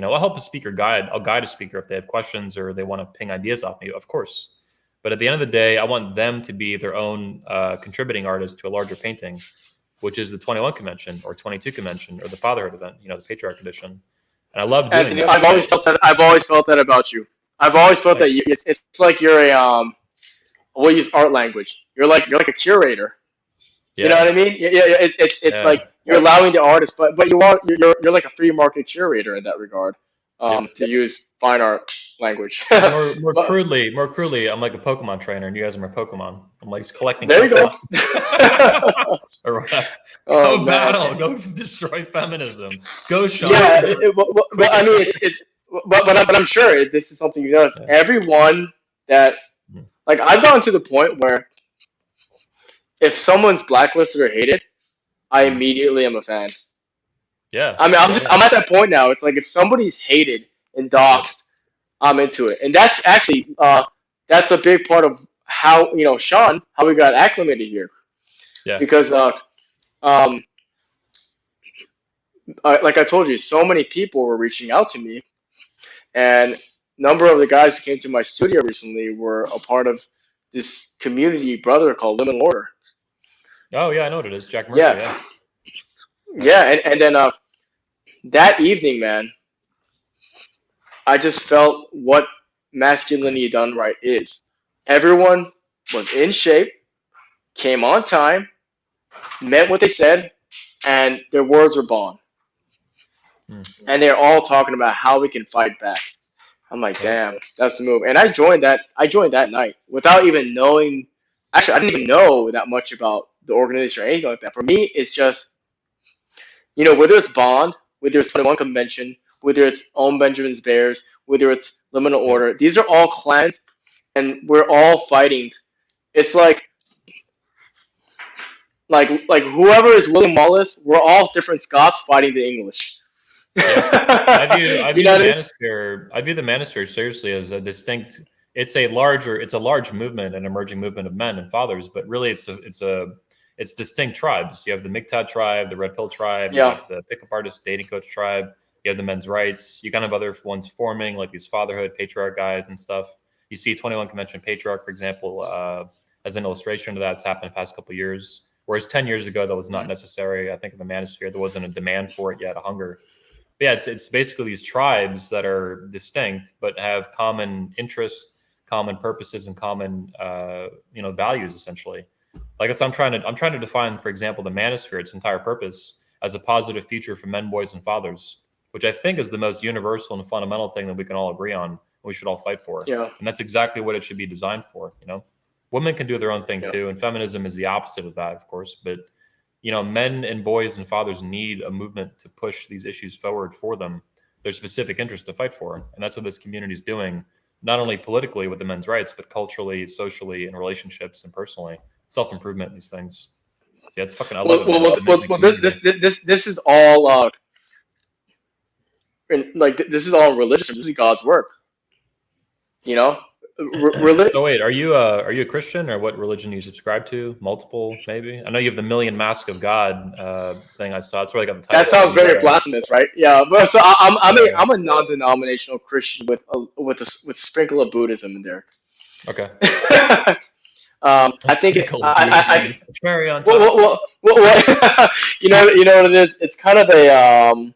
I'll help a speaker guide. I'll guide a speaker if they have questions or they want to ping ideas off me, of course. But at the end of the day, I want them to be their own contributing artist to a larger painting, which is the 21 convention or 22 convention or the fatherhood event, the patriarch edition. And I love doing that. I've always felt that about you. I've always felt that it's like you're we'll use art language. You're like a curator. Yeah. You know what I mean? Yeah, it's like you're allowing the artist, but you're like a free market curator in that regard. To use fine art language. more crudely, I'm like a Pokemon trainer, and you guys are my Pokemon. I'm like collecting. There Pokemon. You go. Go battle. Go destroy feminism. Go Sean. Yeah, but I mean, but I'm sure this is something you know. Yeah. Everyone that like I've gotten to the point where if someone's blacklisted or hated, I immediately am a fan. Yeah. I mean, I'm at that point now. It's like if somebody's hated and doxxed, I'm into it, and that's actually that's a big part of how Sean, how we got acclimated here. Yeah. Because like I told you, so many people were reaching out to me, and a number of the guys who came to my studio recently were a part of this community brother called Liminal Order. Oh yeah, I know what it is, Jack Murphy. Yeah, and then that evening, man, I just felt what masculinity done right is. Everyone was in shape, came on time, meant what they said, and their words were bond. And they're all talking about how we can fight back. I'm like, damn, that's the move. And I joined that night without even knowing. Actually, I didn't even know that much about the organization or anything like that. For me, it's just, whether it's Bond, whether it's 21 Convention, whether it's Own Benjamin's Bears, whether it's Liminal Order, these are all clans, and we're all fighting. It's like whoever is William Wallace, we're all different Scots fighting the English. Yeah. I view the manosphere seriously as a distinct. It's a large movement, an emerging movement of men and fathers, but really it's distinct tribes. You have the Migtad tribe, the Red Pill tribe, you have the pickup artist dating coach tribe, you have the men's rights, you kind of other ones forming like these fatherhood patriarch guys and stuff. You see 21 Convention Patriarch, for example, as an illustration of that. It's happened the past couple of years, whereas 10 years ago that was not necessary. I think in the manosphere there wasn't a demand for it yet, a hunger. But yeah, it's basically these tribes that are distinct but have common interests, common purposes, and common values essentially. Like I'm trying to define, for example, the manosphere, its entire purpose, as a positive future for men, boys, and fathers, which I think is the most universal and fundamental thing that we can all agree on and we should all fight for. Yeah. And that's exactly what it should be designed for. Women can do their own thing too, and feminism is the opposite of that, of course. But men and boys and fathers need a movement to push these issues forward for them. There's specific interests to fight for, and that's what this community is doing, not only politically with the men's rights, but culturally, socially, in relationships, and personally. Self-improvement, these things. So yeah, it's fucking. I love it. This is all this is all religious. This is God's work. So wait, are you a Christian, or what religion do you subscribe to? Multiple, maybe. I know you have the Million Mask of God thing. I saw. That's where I got the title. That sounds very blasphemous, right? Yeah, but so I'm a non-denominational Christian with a sprinkle of Buddhism in there. Okay. I think it's cherry on top. Well, you know what it is. It's kind of a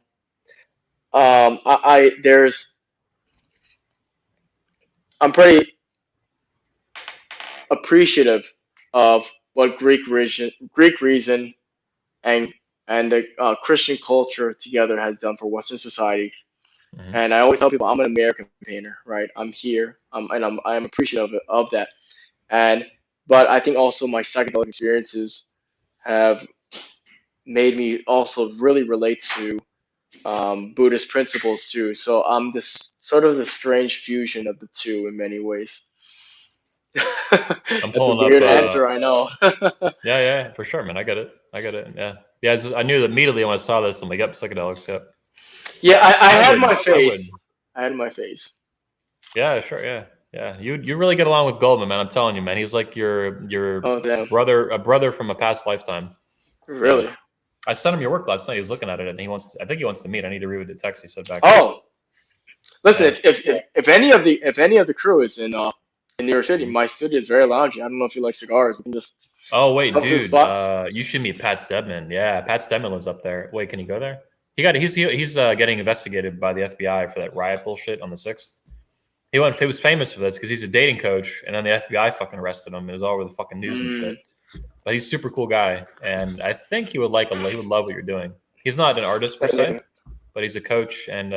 I'm pretty appreciative of what Greek reason and the Christian culture together has done for Western society. Mm-hmm. And I always tell people I'm an American painter, right? I'm here, and I'm appreciative of that. But I think also my psychedelic experiences have made me also really relate to Buddhist principles too. So I'm this sort of the strange fusion of the two in many ways. I'm pulling That's a weird up, answer, I know. yeah, for sure, man. I get it. Yeah. I knew immediately when I saw this. I'm like, yep, psychedelics. Yep. Yeah, I had my face. I had my face. Yeah, sure. Yeah. You really get along with Goldman, man. I'm telling you, man. He's like your brother, a brother from a past lifetime. Really? Yeah. I sent him your work last night. He was looking at it, and I think he wants to meet. I need to read the text he said back. Oh, listen. Yeah. If any of the crew is in New York City, my studio is very loungy. I don't know if you like cigars. We can just. Oh wait, dude. You should meet Pat Stedman. Yeah, Pat Stedman lives up there. Wait, can you go there? He's getting investigated by the FBI for that riot bullshit on the 6th. He was famous for this because he's a dating coach, and then the FBI fucking arrested him. It was all over the fucking news and shit. But he's a super cool guy, and I think he would love what you're doing. He's not an artist per se, but he's a coach, and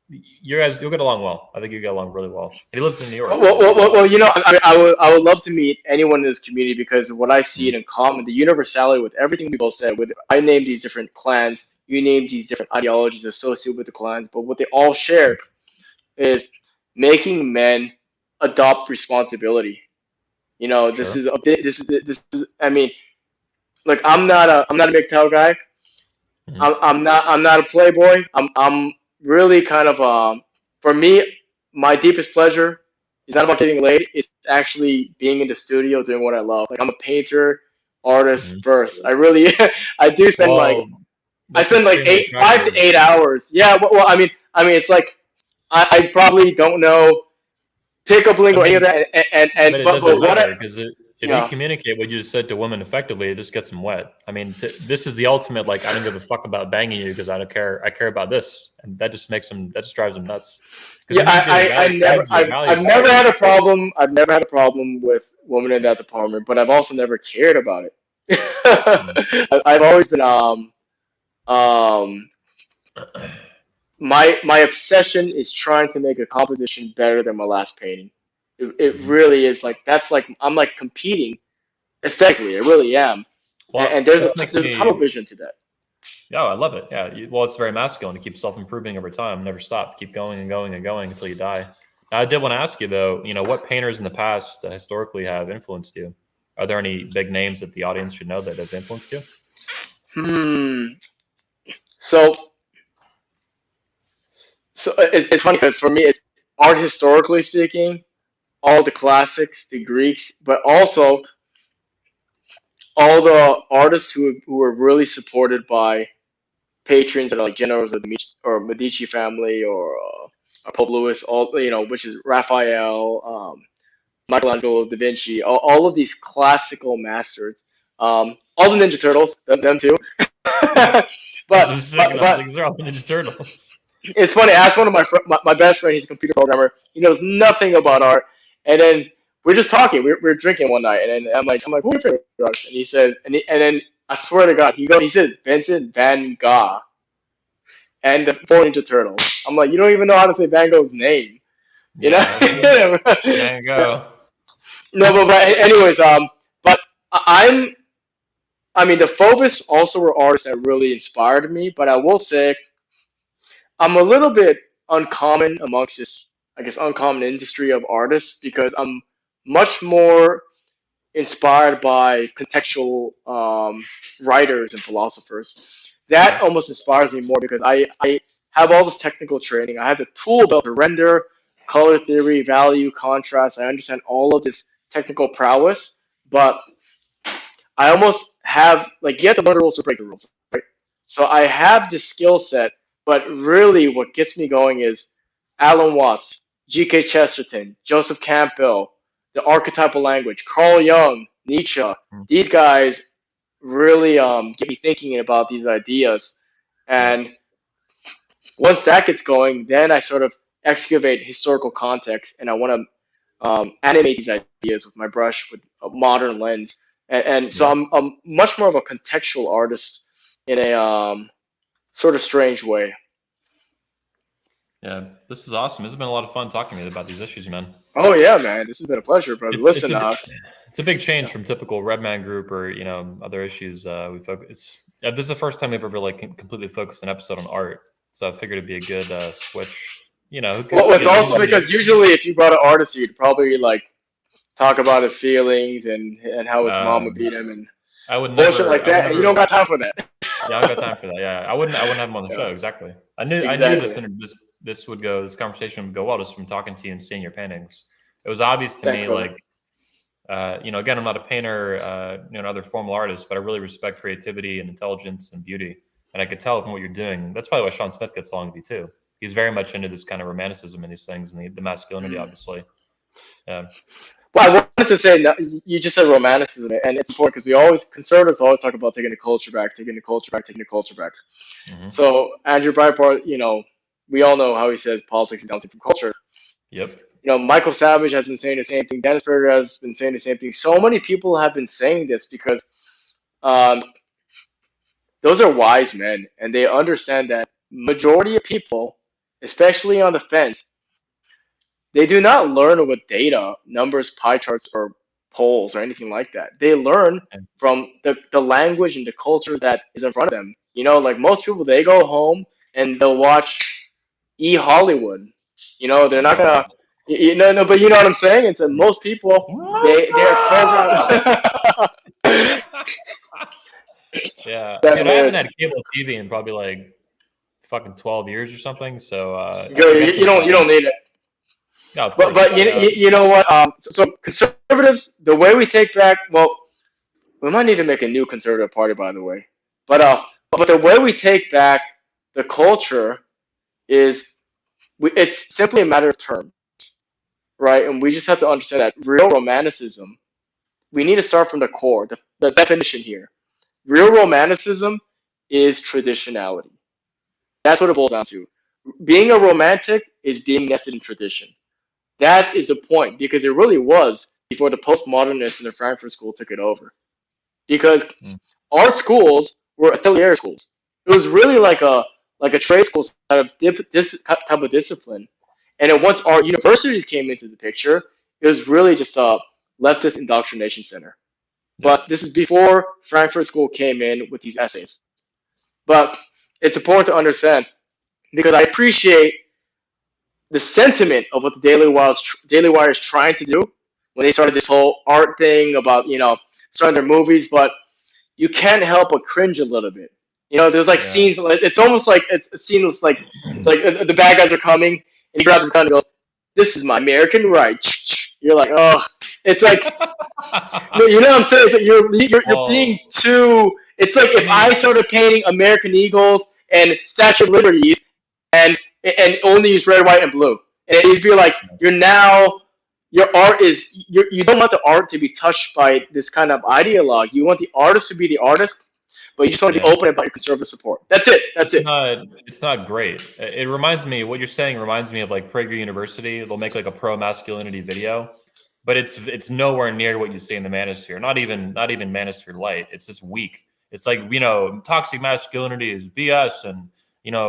you'll get along well. I think you get along really well. And he lives in New York. Well, you know, I would love to meet anyone in this community because what I see in common, the universality with everything we both said. I named these different clans, you named these different ideologies associated with the clans, but what they all share is making men adopt responsibility. You know, this is a bit. This is. I mean, like I'm not a MGTOW guy. I'm not a playboy. I'm really kind of for me, my deepest pleasure is not about getting laid. It's actually being in the studio doing what I love. Like I'm a painter, artist first. I really I do spend I spend like 5 to 8 hours. Yeah. Well, I mean, it's like I probably don't know pickup lingo or any of that. But it doesn't matter because if you communicate what you just said to women effectively, it just gets them wet. I mean, this is the ultimate. Like, I don't give a fuck about banging you because I don't care. I care about this, and that just makes them. That just drives them nuts. Yeah, I've never had a problem. I've never had a problem with women in that department, but I've also never cared about it. I've always been my obsession is trying to make a composition better than my last painting. It really is like I'm like competing aesthetically. I really am. Well, and there's a tunnel vision to that. Yeah, I love it. Yeah, well, it's very masculine to keep self-improving over time, never stop, keep going and going and going until you die. Now, I did want to ask you though, what painters in the past historically have influenced you? Are there any big names that the audience should know that have influenced you? So it's funny because for me, it's art historically speaking, all the classics, the Greeks, but also all the artists who were really supported by patrons that are like generals of the Medici family or Pope Louis, which is Raphael, Michelangelo, Da Vinci, all of these classical masters, all the Ninja Turtles, them too. but they're all Ninja Turtles. It's funny. I asked one of my best friend. He's a computer programmer. He knows nothing about art. And then we're just talking. We're drinking one night, and then I'm like, who's your favorite artist? And he said, and then I swear to God, he said Vincent Van Gogh, and the 4 Ninja Turtles. I'm like, you don't even know how to say Van Gogh's name, you know? Van Gogh. No, but anyways, but I mean, the Phobos also were artists that really inspired me. But I will say, I'm a little bit uncommon amongst this, I guess, uncommon industry of artists because I'm much more inspired by contextual writers and philosophers. That almost inspires me more because I have all this technical training. I have the tool belt to render, color theory, value, contrast. I understand all of this technical prowess, but I almost have, like, you have to learn the rules to break the rules, right? So I have the skill set, but really what gets me going is Alan Watts, G.K. Chesterton, Joseph Campbell, the archetypal language, Carl Jung, Nietzsche, these guys really get me thinking about these ideas. And once that gets going, then I sort of excavate historical context, and I want to animate these ideas with my brush with a modern lens. And so I'm much more of a contextual artist in a sort of strange way. Yeah, this is awesome. This has been a lot of fun talking to you about these issues, man. Oh yeah, man, this has been a pleasure, brother. Listen, it's a big change from typical Redman Group or other issues. This is the first time we've ever like completely focused an episode on art, so I figured it'd be a good switch. Well, it's also because usually if you brought an artist, you'd probably like talk about his feelings and how his mom would beat him and I would never bullshit like that. And you don't got time for that. Yeah, I don't got time for that. Yeah, I wouldn't have him on the show. Exactly. I knew this conversation would go well just from talking to you and seeing your paintings. It was obvious to me, like, again, I'm not a painter, other formal artist, but I really respect creativity and intelligence and beauty. And I could tell from what you're doing. That's probably why Sean Smith gets along with you too. He's very much into this kind of romanticism and these things and the masculinity, obviously. Yeah. Well, I wanted to say, you just said romanticism, and it's important because conservatives always talk about taking the culture back. Mm-hmm. So Andrew Breitbart, we all know how he says politics is downstream from culture. Yep. Michael Savage has been saying the same thing. Dennis Berger has been saying the same thing. So many people have been saying this because those are wise men, and they understand that majority of people, especially on the fence, they do not learn with data, numbers, pie charts, or polls, or anything like that. They learn from the language and the culture that is in front of them. Like most people, they go home and they'll watch Hollywood. They're not gonna. No, but you know what I'm saying? It's most people they're programmed. Yeah, dude, I haven't had cable TV in probably like fucking 12 years or something. So you don't need it. No, but you know what? So conservatives, the way we take back, we might need to make a new conservative party, by the way. But the way we take back the culture is, it's simply a matter of terms, right? And we just have to understand that real romanticism, we need to start from the core, the definition here. Real romanticism is traditionality. That's what it boils down to. Being a romantic is being nested in tradition. That is the point, because it really was before the postmodernists in the Frankfurt School took it over. Because art schools were atelier schools. It was really like a trade school type of discipline. And then once art universities came into the picture, it was really just a leftist indoctrination center. But this is before Frankfurt School came in with these essays. But it's important to understand, because I appreciate the sentiment of what the Daily Wire is trying to do when they started this whole art thing about, starting their movies, but you can't help but cringe a little bit. There's like scenes, it's almost like it's a scene that's like the bad guys are coming, and he grabs his gun and goes, "This is my American right." You're like, oh, it's like, you know what I'm saying? It's like you're being too. It's like if I started painting American Eagles and Statue of Liberties and only use red, white, and blue, and you'd be like, your art is, you don't want the art to be touched by this kind of ideologue. You want the artist to be the artist, but you just want to be open about your conservative support. That's it. It's not great. It reminds me, what you're saying reminds me of like Prager University. They'll make like a pro masculinity video, but it's nowhere near what you see in the manosphere. Not even manosphere light. It's just weak. It's like, toxic masculinity is BS, and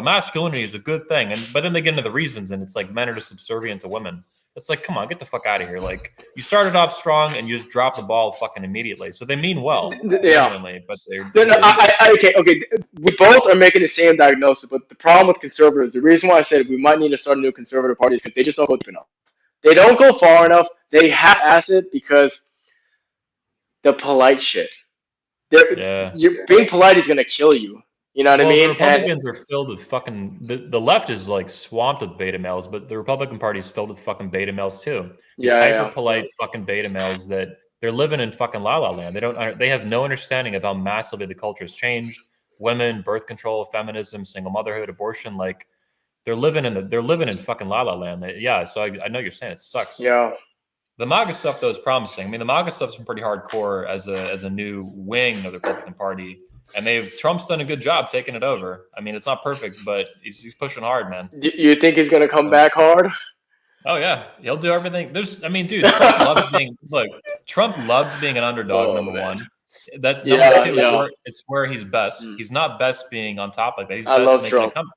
masculinity is a good thing. But then they get into the reasons, and it's like men are just subservient to women. It's like, come on, get the fuck out of here. Like, you started off strong and you just drop the ball fucking immediately. So they mean well, genuinely, but they're okay. We both are making the same diagnosis, but the problem with conservatives, the reason why I said we might need to start a new conservative party is because they just don't go deep enough. They don't go far enough. They half-ass it because the polite shit. Being polite is gonna kill you. You know what I mean? The Republicans are filled with fucking the left is like swamped with beta males, but the Republican Party is filled with fucking beta males too. These hyper polite fucking beta males that they're living in fucking la la land. They have no understanding of how massively the culture has changed. Women, birth control, feminism, single motherhood, abortion, like they're living in fucking la la land. So I know you're saying it sucks. Yeah. The MAGA stuff, though, is promising. I mean, the MAGA stuff's been pretty hardcore as a new wing of the Republican Party, and Trump's done a good job taking it over. I mean, it's not perfect, but he's pushing hard, man. You think he's gonna come back hard? Oh yeah, he'll do everything. I mean, dude, Trump loves being an underdog. Number one, that's number two. It's where he's best. He's not best being on top like that. He's best making a comeback.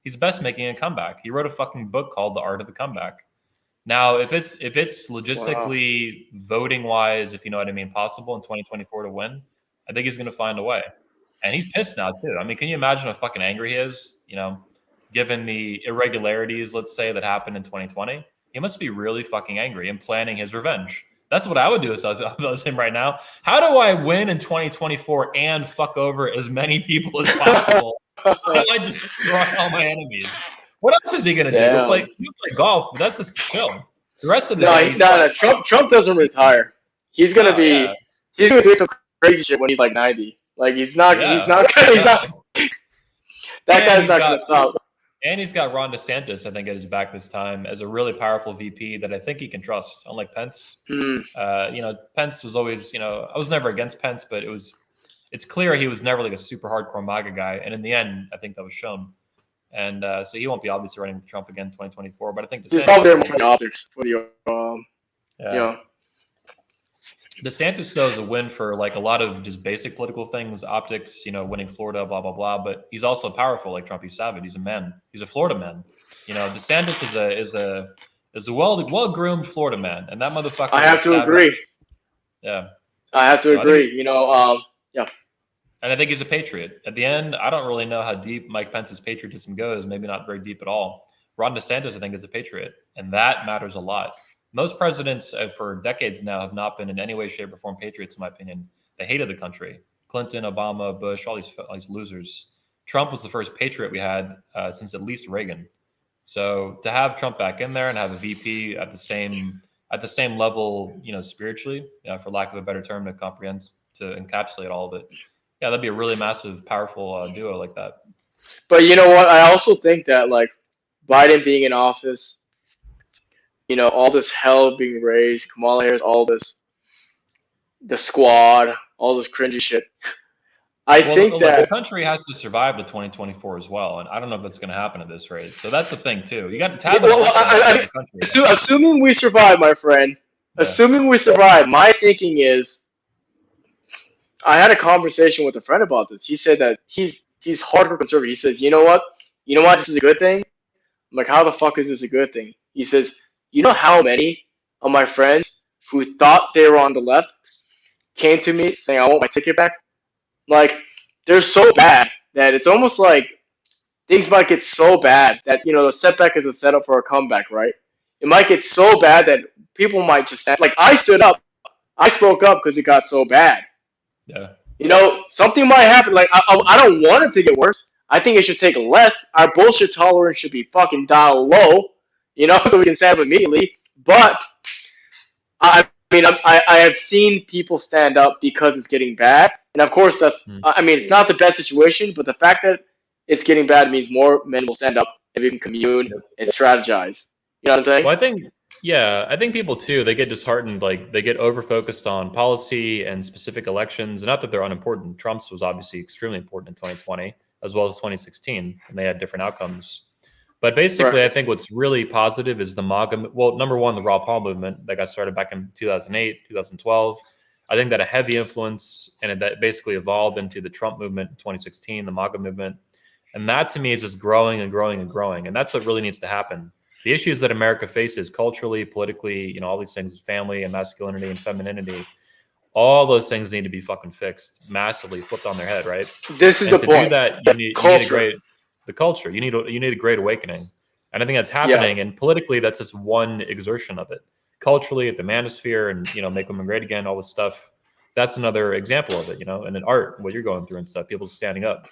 He's best making a comeback. He wrote a fucking book called The Art of the Comeback. Now, if it's logistically, voting wise, if you know what I mean, possible in 2024 to win, I think he's going to find a way. And he's pissed now too. I mean, can you imagine how fucking angry he is? You know, given the irregularities, let's say, that happened in 2020, he must be really fucking angry and planning his revenge. That's what I would do if I was him right now. How do I win in 2024 and fuck over as many people as possible? How do I destroy all my enemies? What else is he gonna do? He'll play golf, but that's just to chill. The rest of the day, no. Trump doesn't retire. He's gonna he's gonna do some crazy shit when he's like 90. Like he's not. That guy's not gonna stop. And he's got Ron DeSantis, I think, at his back this time as a really powerful VP that I think he can trust, unlike Pence. You know, Pence was always, you know, I was never against Pence, but it's clear he was never like a super hardcore MAGA guy. And in the end, I think that was shown. And so he won't be obviously running with Trump again in 2024. But I think he's probably there for the optics for the, you know. DeSantis, though, is a win for like a lot of just basic political things, optics, you know, winning Florida, blah, blah, blah. But he's also powerful like Trump. He's savage. He's a man. He's a Florida man. You know, DeSantis is a well-groomed Florida man. And that motherfucker. I have to agree. Yeah. I have to agree. You know, yeah. And I think he's a patriot. At the end, I don't really know how deep Mike Pence's patriotism goes. Maybe not very deep at all. Ron DeSantis, I think, is a patriot. And that matters a lot. Most presidents for decades now have not been in any way, shape, or form patriots, in my opinion. They hated the country. Clinton, Obama, Bush, all these losers. Trump was the first patriot we had since at least Reagan. So to have Trump back in there and have a VP at the same level, you know, spiritually, for lack of a better term to encapsulate all of it. Yeah, that'd be a really massive, powerful duo like that. But you know what? I also think that like Biden being in office, you know, all this hell being raised, Kamala Harris, all this, the squad, all this cringy shit. I think that the country has to survive to 2024 as well, and I don't know if that's going to happen at this rate. So that's the thing too. You got to have the country. Assuming we survive, my friend. Yeah. Assuming we survive, my thinking is. I had a conversation with a friend about this. He said that he's hardcore conservative. He says, you know what? This is a good thing? I'm like, how the fuck is this a good thing? He says, you know how many of my friends who thought they were on the left came to me saying, I want my ticket back? Like, they're so bad that it's almost like things might get so bad that, you know, the setback is a setup for a comeback, right? It might get so bad that people might just stand. Like, I stood up. I spoke up because it got so bad. Yeah. You know, something might happen. Like, I don't want it to get worse. I think it should take less. Our bullshit tolerance should be fucking dialed low, you know, so we can stand up immediately. But, I mean, I have seen people stand up because it's getting bad. And, of course, that's, I mean, it's not the best situation, but the fact that it's getting bad means more men will stand up and we can commune and strategize. You know what I'm saying? Well, I think people too, they get disheartened, like they get over-focused on policy and specific elections. Not that they're unimportant. Trump's was obviously extremely important in 2020, as well as 2016, and they had different outcomes. But basically, I think what's really positive is the MAGA, well, number one, the Raw Paul movement that got started back in 2008, 2012. I think that a heavy influence, and that basically evolved into the Trump movement in 2016, the MAGA movement. And that to me is just growing and growing and growing. And that's what really needs to happen. The issues that America faces culturally, politically, you know, all these things, family and masculinity and femininity, all those things need to be fucking fixed, massively flipped on their head, right? This is the point. To do that, you need the culture. You need a great awakening, and I think that's happening. And politically, that's just one exertion of it. Culturally, at the manosphere, and you know, make women great again, all this stuff. That's another example of it, you know. And in art, what you're going through and stuff, people standing up.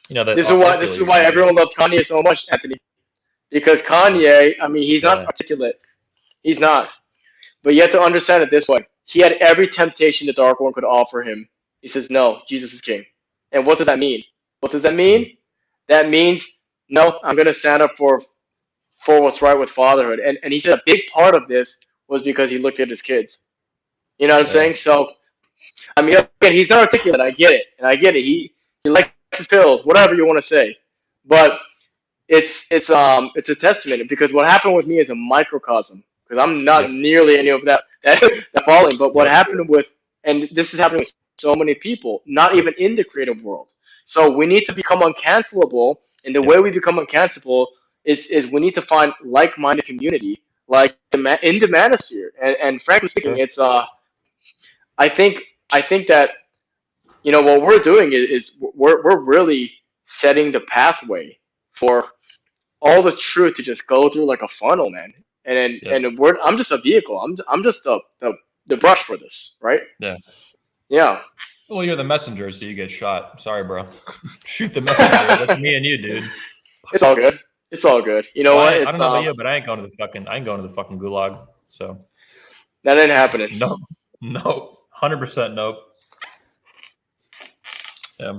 You know, this is why everyone loves Kanye so much, Anthony. Because Kanye, I mean, he's not articulate. He's not. But you have to understand it this way. He had every temptation the Dark One could offer him. He says, no, Jesus is king. And what does that mean? What does that mean? That means, no, I'm going to stand up for what's right with fatherhood. And he said a big part of this was because he looked at his kids. You know what I'm saying? So, I mean, again, he's not articulate. I get it, and I get it. He likes his pills, whatever you want to say, but it's a testament, because what happened with me is a microcosm, because I'm not nearly any of that volume. But what happened with, and this is happening with so many people, not even in the creative world. So we need to become uncancelable, and the way we become uncancelable is we need to find like-minded community, like in the manosphere. And frankly speaking, it's I think that what we're doing is we're really setting the pathway for all the truth to just go through like a funnel, man. And I'm just a vehicle. I'm just the brush for this, right? Yeah. Yeah. Well, you're the messenger, so you get shot. Sorry, bro. Shoot the messenger. That's me and you, dude. It's all good. It's all good. You know what? I don't know about you, but I ain't going to the fucking gulag. So that ain't happening. No, 100% nope. Yeah.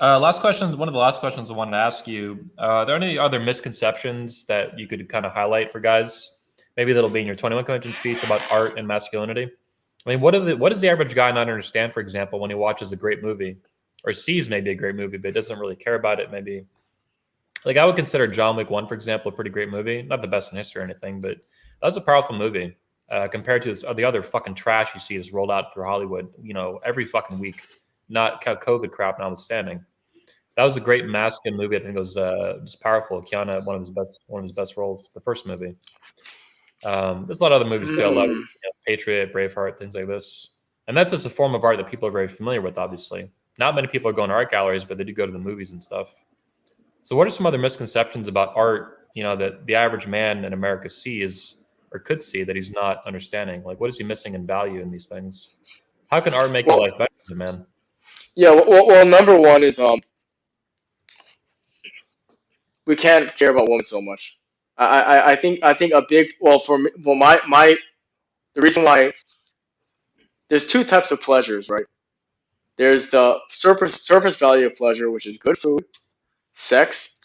Last question. One of the last questions I wanted to ask you. Are there any other misconceptions that you could kind of highlight for guys? Maybe that'll be in your 21 convention speech about art and masculinity. I mean, what does the average guy not understand, for example, when he watches a great movie or sees maybe a great movie, but doesn't really care about it? Maybe, like, I would consider John Wick 1, for example, a pretty great movie. Not the best in history or anything, but that was a powerful movie compared to the other fucking trash you see is rolled out through Hollywood, every fucking week. Not COVID crap notwithstanding. That was a great masculine movie. I think it was just powerful. Keanu, one of his best roles, the first movie. There's a lot of other movies too. I love Patriot, Braveheart, things like this. And that's just a form of art that people are very familiar with, obviously. Not many people are going to art galleries, but they do go to the movies and stuff. So what are some other misconceptions about art, that the average man in America sees or could see that he's not understanding? Like, what is he missing in value in these things? How can art make your life better as a man? Yeah, well, number one is we can't care about women so much. I think a big, for me, the reason why there's two types of pleasures, right? There's the surface value of pleasure, which is good food, sex,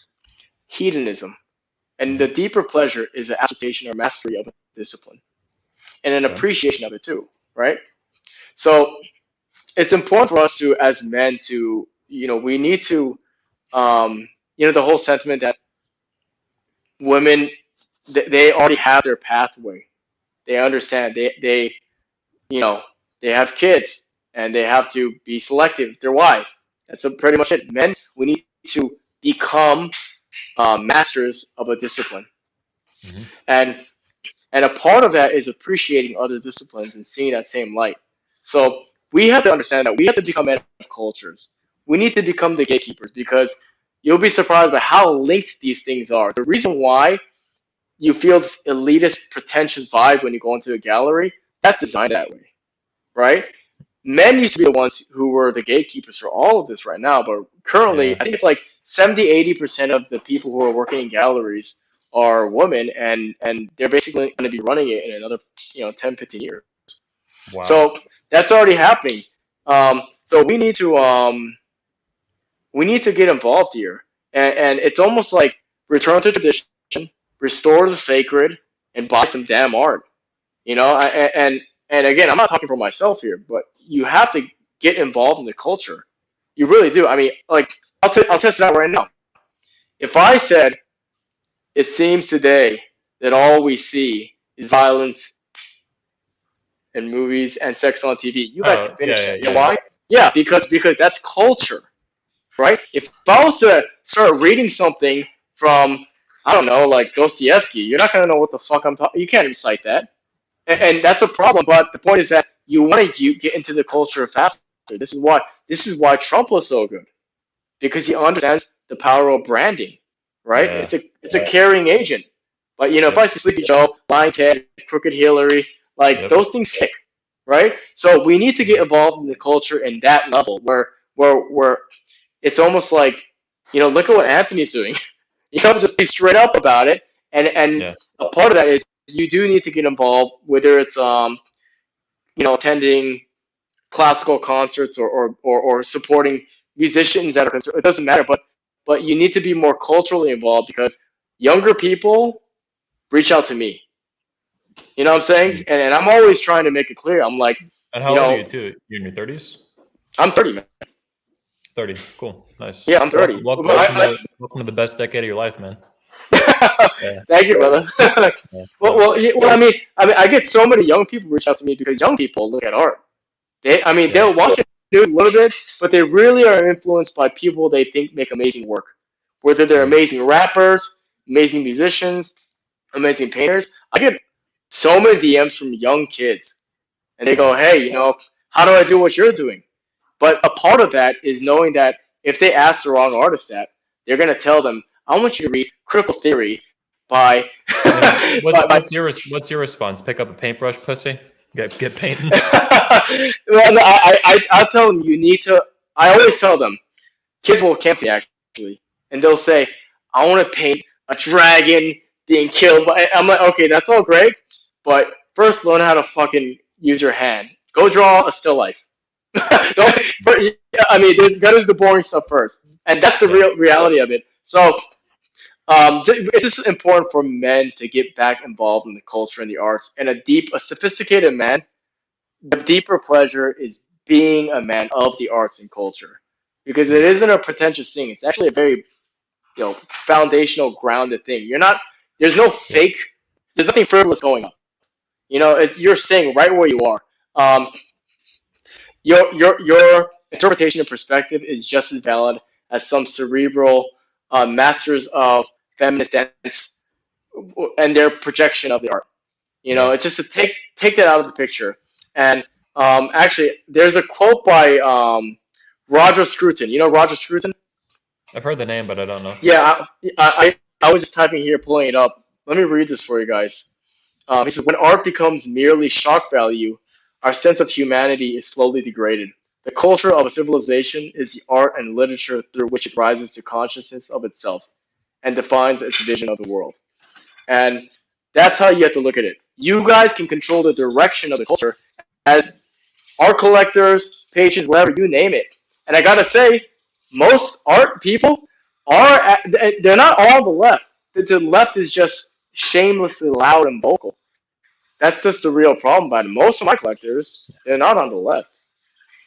hedonism, and the deeper pleasure is the application or mastery of a discipline, and an appreciation of it too, right? So it's important for us to, as men, to we need to, the whole sentiment that women, they already have their pathway. They understand. They have kids, and they have to be selective. They're wise. That's pretty much it. Men, we need to become masters of a discipline, and a part of that is appreciating other disciplines and seeing that same light. So we have to understand that we have to become men of cultures. We need to become the gatekeepers, because you'll be surprised by how linked these things are. The reason why you feel this elitist, pretentious vibe when you go into a gallery, that's designed that way, right? Men used to be the ones who were the gatekeepers for all of this right now, but currently, I think it's like 70-80% of the people who are working in galleries are women, and they're basically going to be running it in another 10-15 years. Wow. So that's already happening. So we need to get involved here, and it's almost like return to tradition, restore the sacred, and buy some damn art. And again, I'm not talking for myself here, but you have to get involved in the culture. You really do. I mean, like, I'll test it out right now. If I said, it seems today that all we see is violence in movies and sex on TV, you guys can finish it. You know why? Yeah, because that's culture, right? If I was to start reading something from, I don't know, like Dostoevsky, you're not going to know what the fuck I'm talking. You can't recite that. And that's a problem. But the point is that you want to get into the culture faster. This is why Trump was so good, because he understands the power of branding, right? Yeah. It's a carrying agent. But if I see Sleepy Joe, Lying Ted, Crooked Hillary, those things stick, right? So we need to get involved in the culture in that level where it's almost like, look at what Anthony's doing. Just be straight up about it. And a part of that is you do need to get involved, whether it's attending classical concerts or supporting musicians that are concerned. It doesn't matter, but you need to be more culturally involved, because younger people reach out to me. You know what I'm saying? And I'm always trying to make it clear. I'm like, and how old are you too? You're in your 30s? I'm 30, man. 30. Cool. Nice. Yeah, I'm 30. Welcome to the best decade of your life, man. Yeah. Thank you, brother. Well, I mean, I get so many young people reach out to me because young people look at art. They'll watch it a little bit, but they really are influenced by people they think make amazing work. Whether they're amazing rappers, amazing musicians, amazing painters. I get so many DMs from young kids, and they go, "Hey, how do I do what you're doing?" But a part of that is knowing that if they ask the wrong artist that, they're gonna tell them, "I want you to read Critical Theory by." What's your response? Pick up a paintbrush, pussy. Get painting. Well, no, I tell them you need to. I always tell them, kids will camp me actually, and they'll say, "I want to paint a dragon being killed." But I'm like, okay, that's all great, but first learn how to fucking use your hand. Go draw a still life. Don't. I mean, there's gotta be the boring stuff first, and that's the real reality of it. So, it's just important for men to get back involved in the culture and the arts. And a sophisticated man, the deeper pleasure is being a man of the arts and culture, because it isn't a pretentious thing. It's actually a very, foundational, grounded thing. You're not. There's no fake. There's nothing frivolous going on. You're staying right where you are. Your interpretation and perspective is just as valid as some cerebral masters of feminist dance and their projection of the art. It's just to take that out of the picture. And actually, there's a quote by Roger Scruton. You know Roger Scruton? I've heard the name, but I don't know. Yeah, I was just typing here, pulling it up. Let me read this for you guys. He says, when art becomes merely shock value, our sense of humanity is slowly degraded. The culture of a civilization is the art and literature through which it rises to consciousness of itself and defines its vision of the world. And that's how you have to look at it. You guys can control the direction of the culture as art collectors, patrons, whatever, you name it. And I gotta say, most art people they're not all on the left. The left is just shamelessly loud and vocal. That's just the real problem about it. Most of my collectors, they're not on the left.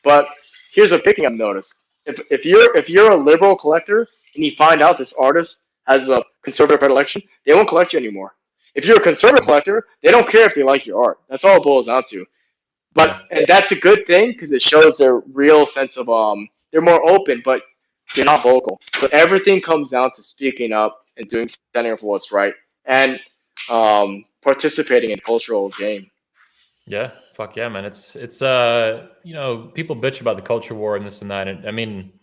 But here's a big thing I've noticed. If you're a liberal collector and you find out this artist has a conservative predilection, they won't collect you anymore. If you're a conservative collector, they don't care if they like your art. That's all it boils down to. And that's a good thing because it shows their real sense of they're more open, but they're not vocal. So everything comes down to speaking up and standing up for what's right and participating in cultural game. Yeah, fuck yeah, man. It's people bitch about the culture war and this and that. And I mean,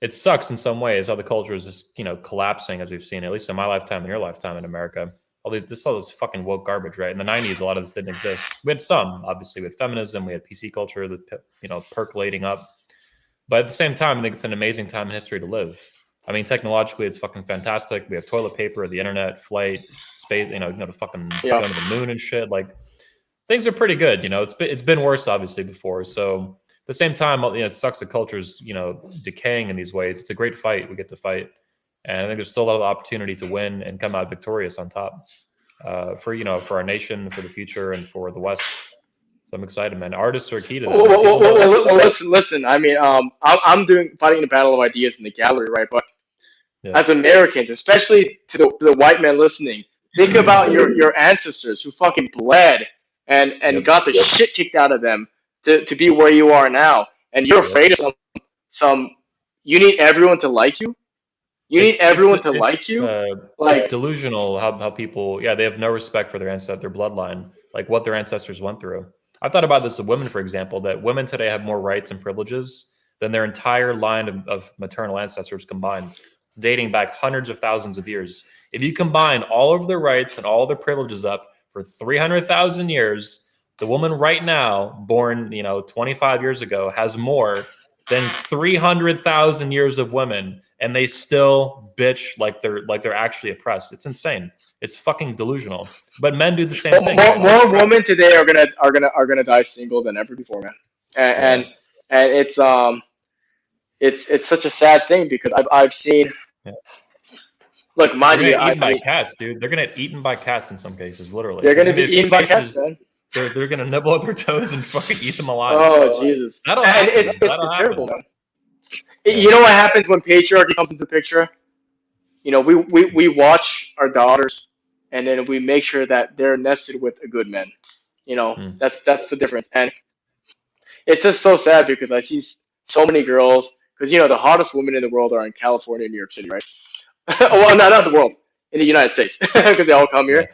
it sucks in some ways how the culture is just collapsing, as we've seen, at least in my lifetime and your lifetime in America. All this fucking woke garbage, right? In the 90s, a lot of this didn't exist. We had some, obviously, we had feminism, we had PC culture, percolating up. But at the same time, I think it's an amazing time in history to live. I mean, technologically, it's fucking fantastic. We have toilet paper, the internet, flight, space, to fucking go to the moon and shit. Like, things are pretty good. It's been worse, obviously, before. So at the same time, it sucks that culture's, decaying in these ways. It's a great fight. We get to fight. And I think there's still a lot of opportunity to win and come out victorious on top for our nation, for the future, and for the West. So I'm excited, man. Artists are key to that. Well, listen. I mean, I'm fighting the battle of ideas in the gallery, right? But as Americans, especially to the white man listening, think about your ancestors who fucking bled and got the shit kicked out of them to be where you are now, and you're afraid of some. You need everyone to like you. It's delusional how people, they have no respect for their bloodline, like what their ancestors went through. I've thought about this with women, for example, that women today have more rights and privileges than their entire line of maternal ancestors combined, dating back hundreds of thousands of years. If you combine all of their rights and all their privileges up for 300,000 years, the woman right now, born 25 years ago, has more than 300,000 years of women, and they still bitch like they're actually oppressed. It's insane. It's fucking delusional. But men do the same thing. More women today are gonna die single than ever before, man. And it's such a sad thing because I've seen look, mind you, they're gonna get eaten by cats, dude. They're gonna get eaten by cats in some cases, literally. They're gonna be eaten by cats, man. They're gonna nibble at their toes and fucking eat them alive. Oh Jesus! That'll happen. It's terrible, man. You know what happens when patriarchy comes into the picture? You know, we watch our daughters, and then we make sure that they're nested with a good man. You know, that's the difference. And it's just so sad because I see so many girls, because you know the hottest women in the world are in California and New York City, right? Well, not the world, in the United States, because they all come here.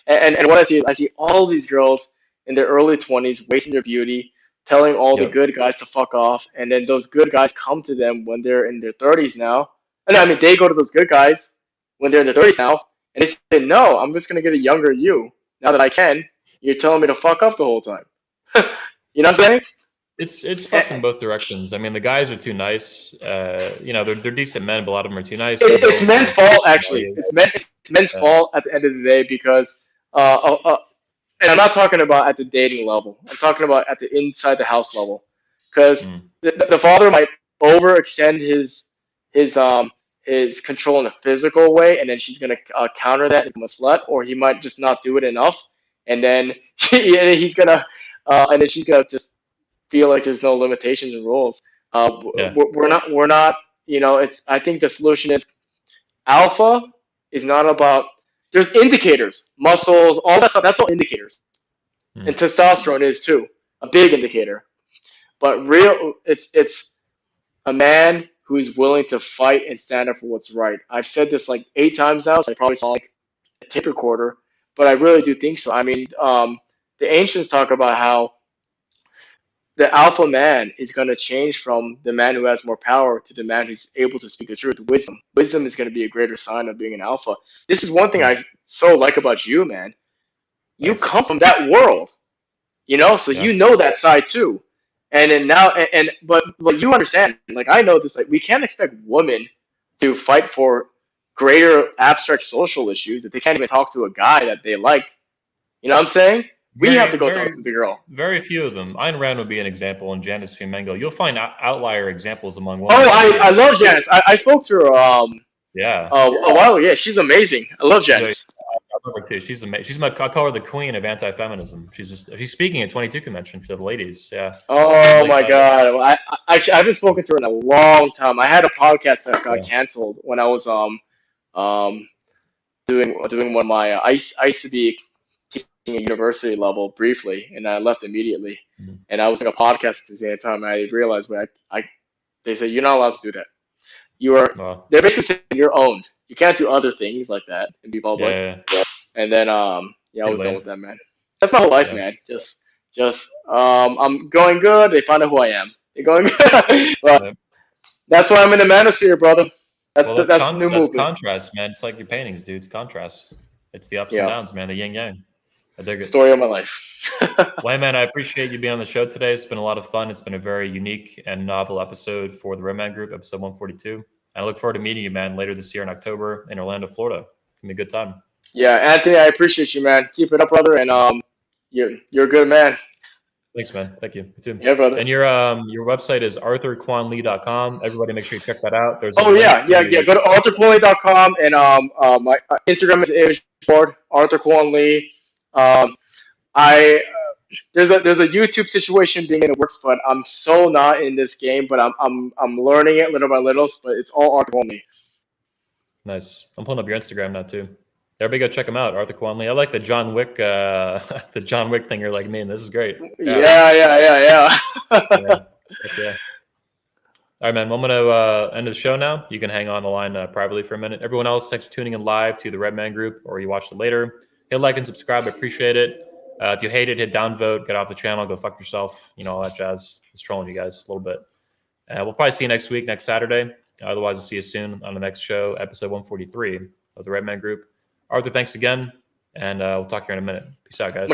And what I see is I see all these girls in their early 20s wasting their beauty, telling all the good guys to fuck off, and then those good guys come to them when they're in their 30s now. And I mean, they go to those good guys when they're in their 30s now, and they say, "No, I'm just gonna get a younger you now that I can. You're telling me to fuck up the whole time." You know what I'm saying? It's fucked in both directions. I mean, the guys are too nice. You know, they're decent men, but a lot of them are too nice. It's men's fault, actually. It's men's fault at the end of the day because, and I'm not talking about at the dating level. I'm talking about at the inside the house level, because the father might overextend his control in a physical way, and then she's gonna counter that and become a slut, or he might just not do it enough, and then he's gonna and then she's gonna just feel like there's no limitations and rules. We're not. You know, I think the solution is alpha is not about. There's indicators, muscles, all that stuff. That's all indicators, and testosterone is too, a big indicator. But it's a man who is willing to fight and stand up for what's right. I've said this like 8 times now, so I probably sound like a tape recorder, but I really do think so. I mean, the ancients talk about how the alpha man is going to change from the man who has more power to the man who's able to speak the truth. Wisdom. Wisdom is going to be a greater sign of being an alpha. This is one thing I so like about you, man. You come from that world, you know, so you know that side too. And then now, but you understand, like I know this, like we can't expect women to fight for greater abstract social issues if they can't even talk to a guy that they like. You know what I'm saying? We have to go talk to the girl. Very few of them. Ayn Rand would be an example, and Janice Fimengo. You'll find outlier examples among women. Oh, I love Janice. I spoke to her. A while ago. Yeah, she's amazing. I love Janice. I love her too. She's amazing. I call her the queen of anti-feminism. She's speaking at 22 convention for the ladies. Yeah. Oh my God. Well, I haven't spoken to her in a long time. I had a podcast that got canceled when I was doing one of my I used to be teaching at university level briefly, and I left immediately. And I was doing a podcast at the same time. And I realized they said you're not allowed to do that. They're basically saying you're owned. You can't do other things like that and be public. Yeah. And then I was done with that, man. That's my whole life, man. Just I'm going good. They find out who I am. They're going good. But that's why I'm in the manosphere, brother. That's the new movement. That's contrast, man. It's like your paintings, dude. It's contrast. It's the ups and downs, man. The yin yang. I dig it. Story of my life. Well, hey, man, I appreciate you being on the show today. It's been a lot of fun. It's been a very unique and novel episode for the Redman Group, episode 142. And I look forward to meeting you, man, later this year in October in Orlando, Florida. It's gonna be a good time. Yeah, Anthony, I appreciate you, man. Keep it up, brother, and you're a good man. Thanks, man. Thank you. You too. Yeah, brother. And your website is arthurkwonlee.com. Everybody, make sure you check that out. There's Go to arthurkwonlee.com, and my Instagram is imageboard, Arthur Kwon Lee. There's a YouTube situation being in the works, but I'm so not in this game. But I'm learning it little by little. But it's all Arthur Kwon Lee. Nice. I'm pulling up your Instagram now too. Everybody go check him out, Arthur Kwon Lee. I like the John Wick, thing. You're like, man, this is great. Yeah. Yeah. All right, man. Well, I'm going to end the show now. You can hang on the line privately for a minute. Everyone else, thanks for tuning in live to the Redman Group, or you watched it later. Hit like and subscribe. I appreciate it. If you hate it, hit downvote. Get off the channel. Go fuck yourself. You know, all that jazz. Just trolling you guys a little bit. We'll probably see you next week, next Saturday. Otherwise, I'll see you soon on the next show, episode 143 of the Redman Group. Arthur, thanks again, and we'll talk here in a minute. Peace out, guys.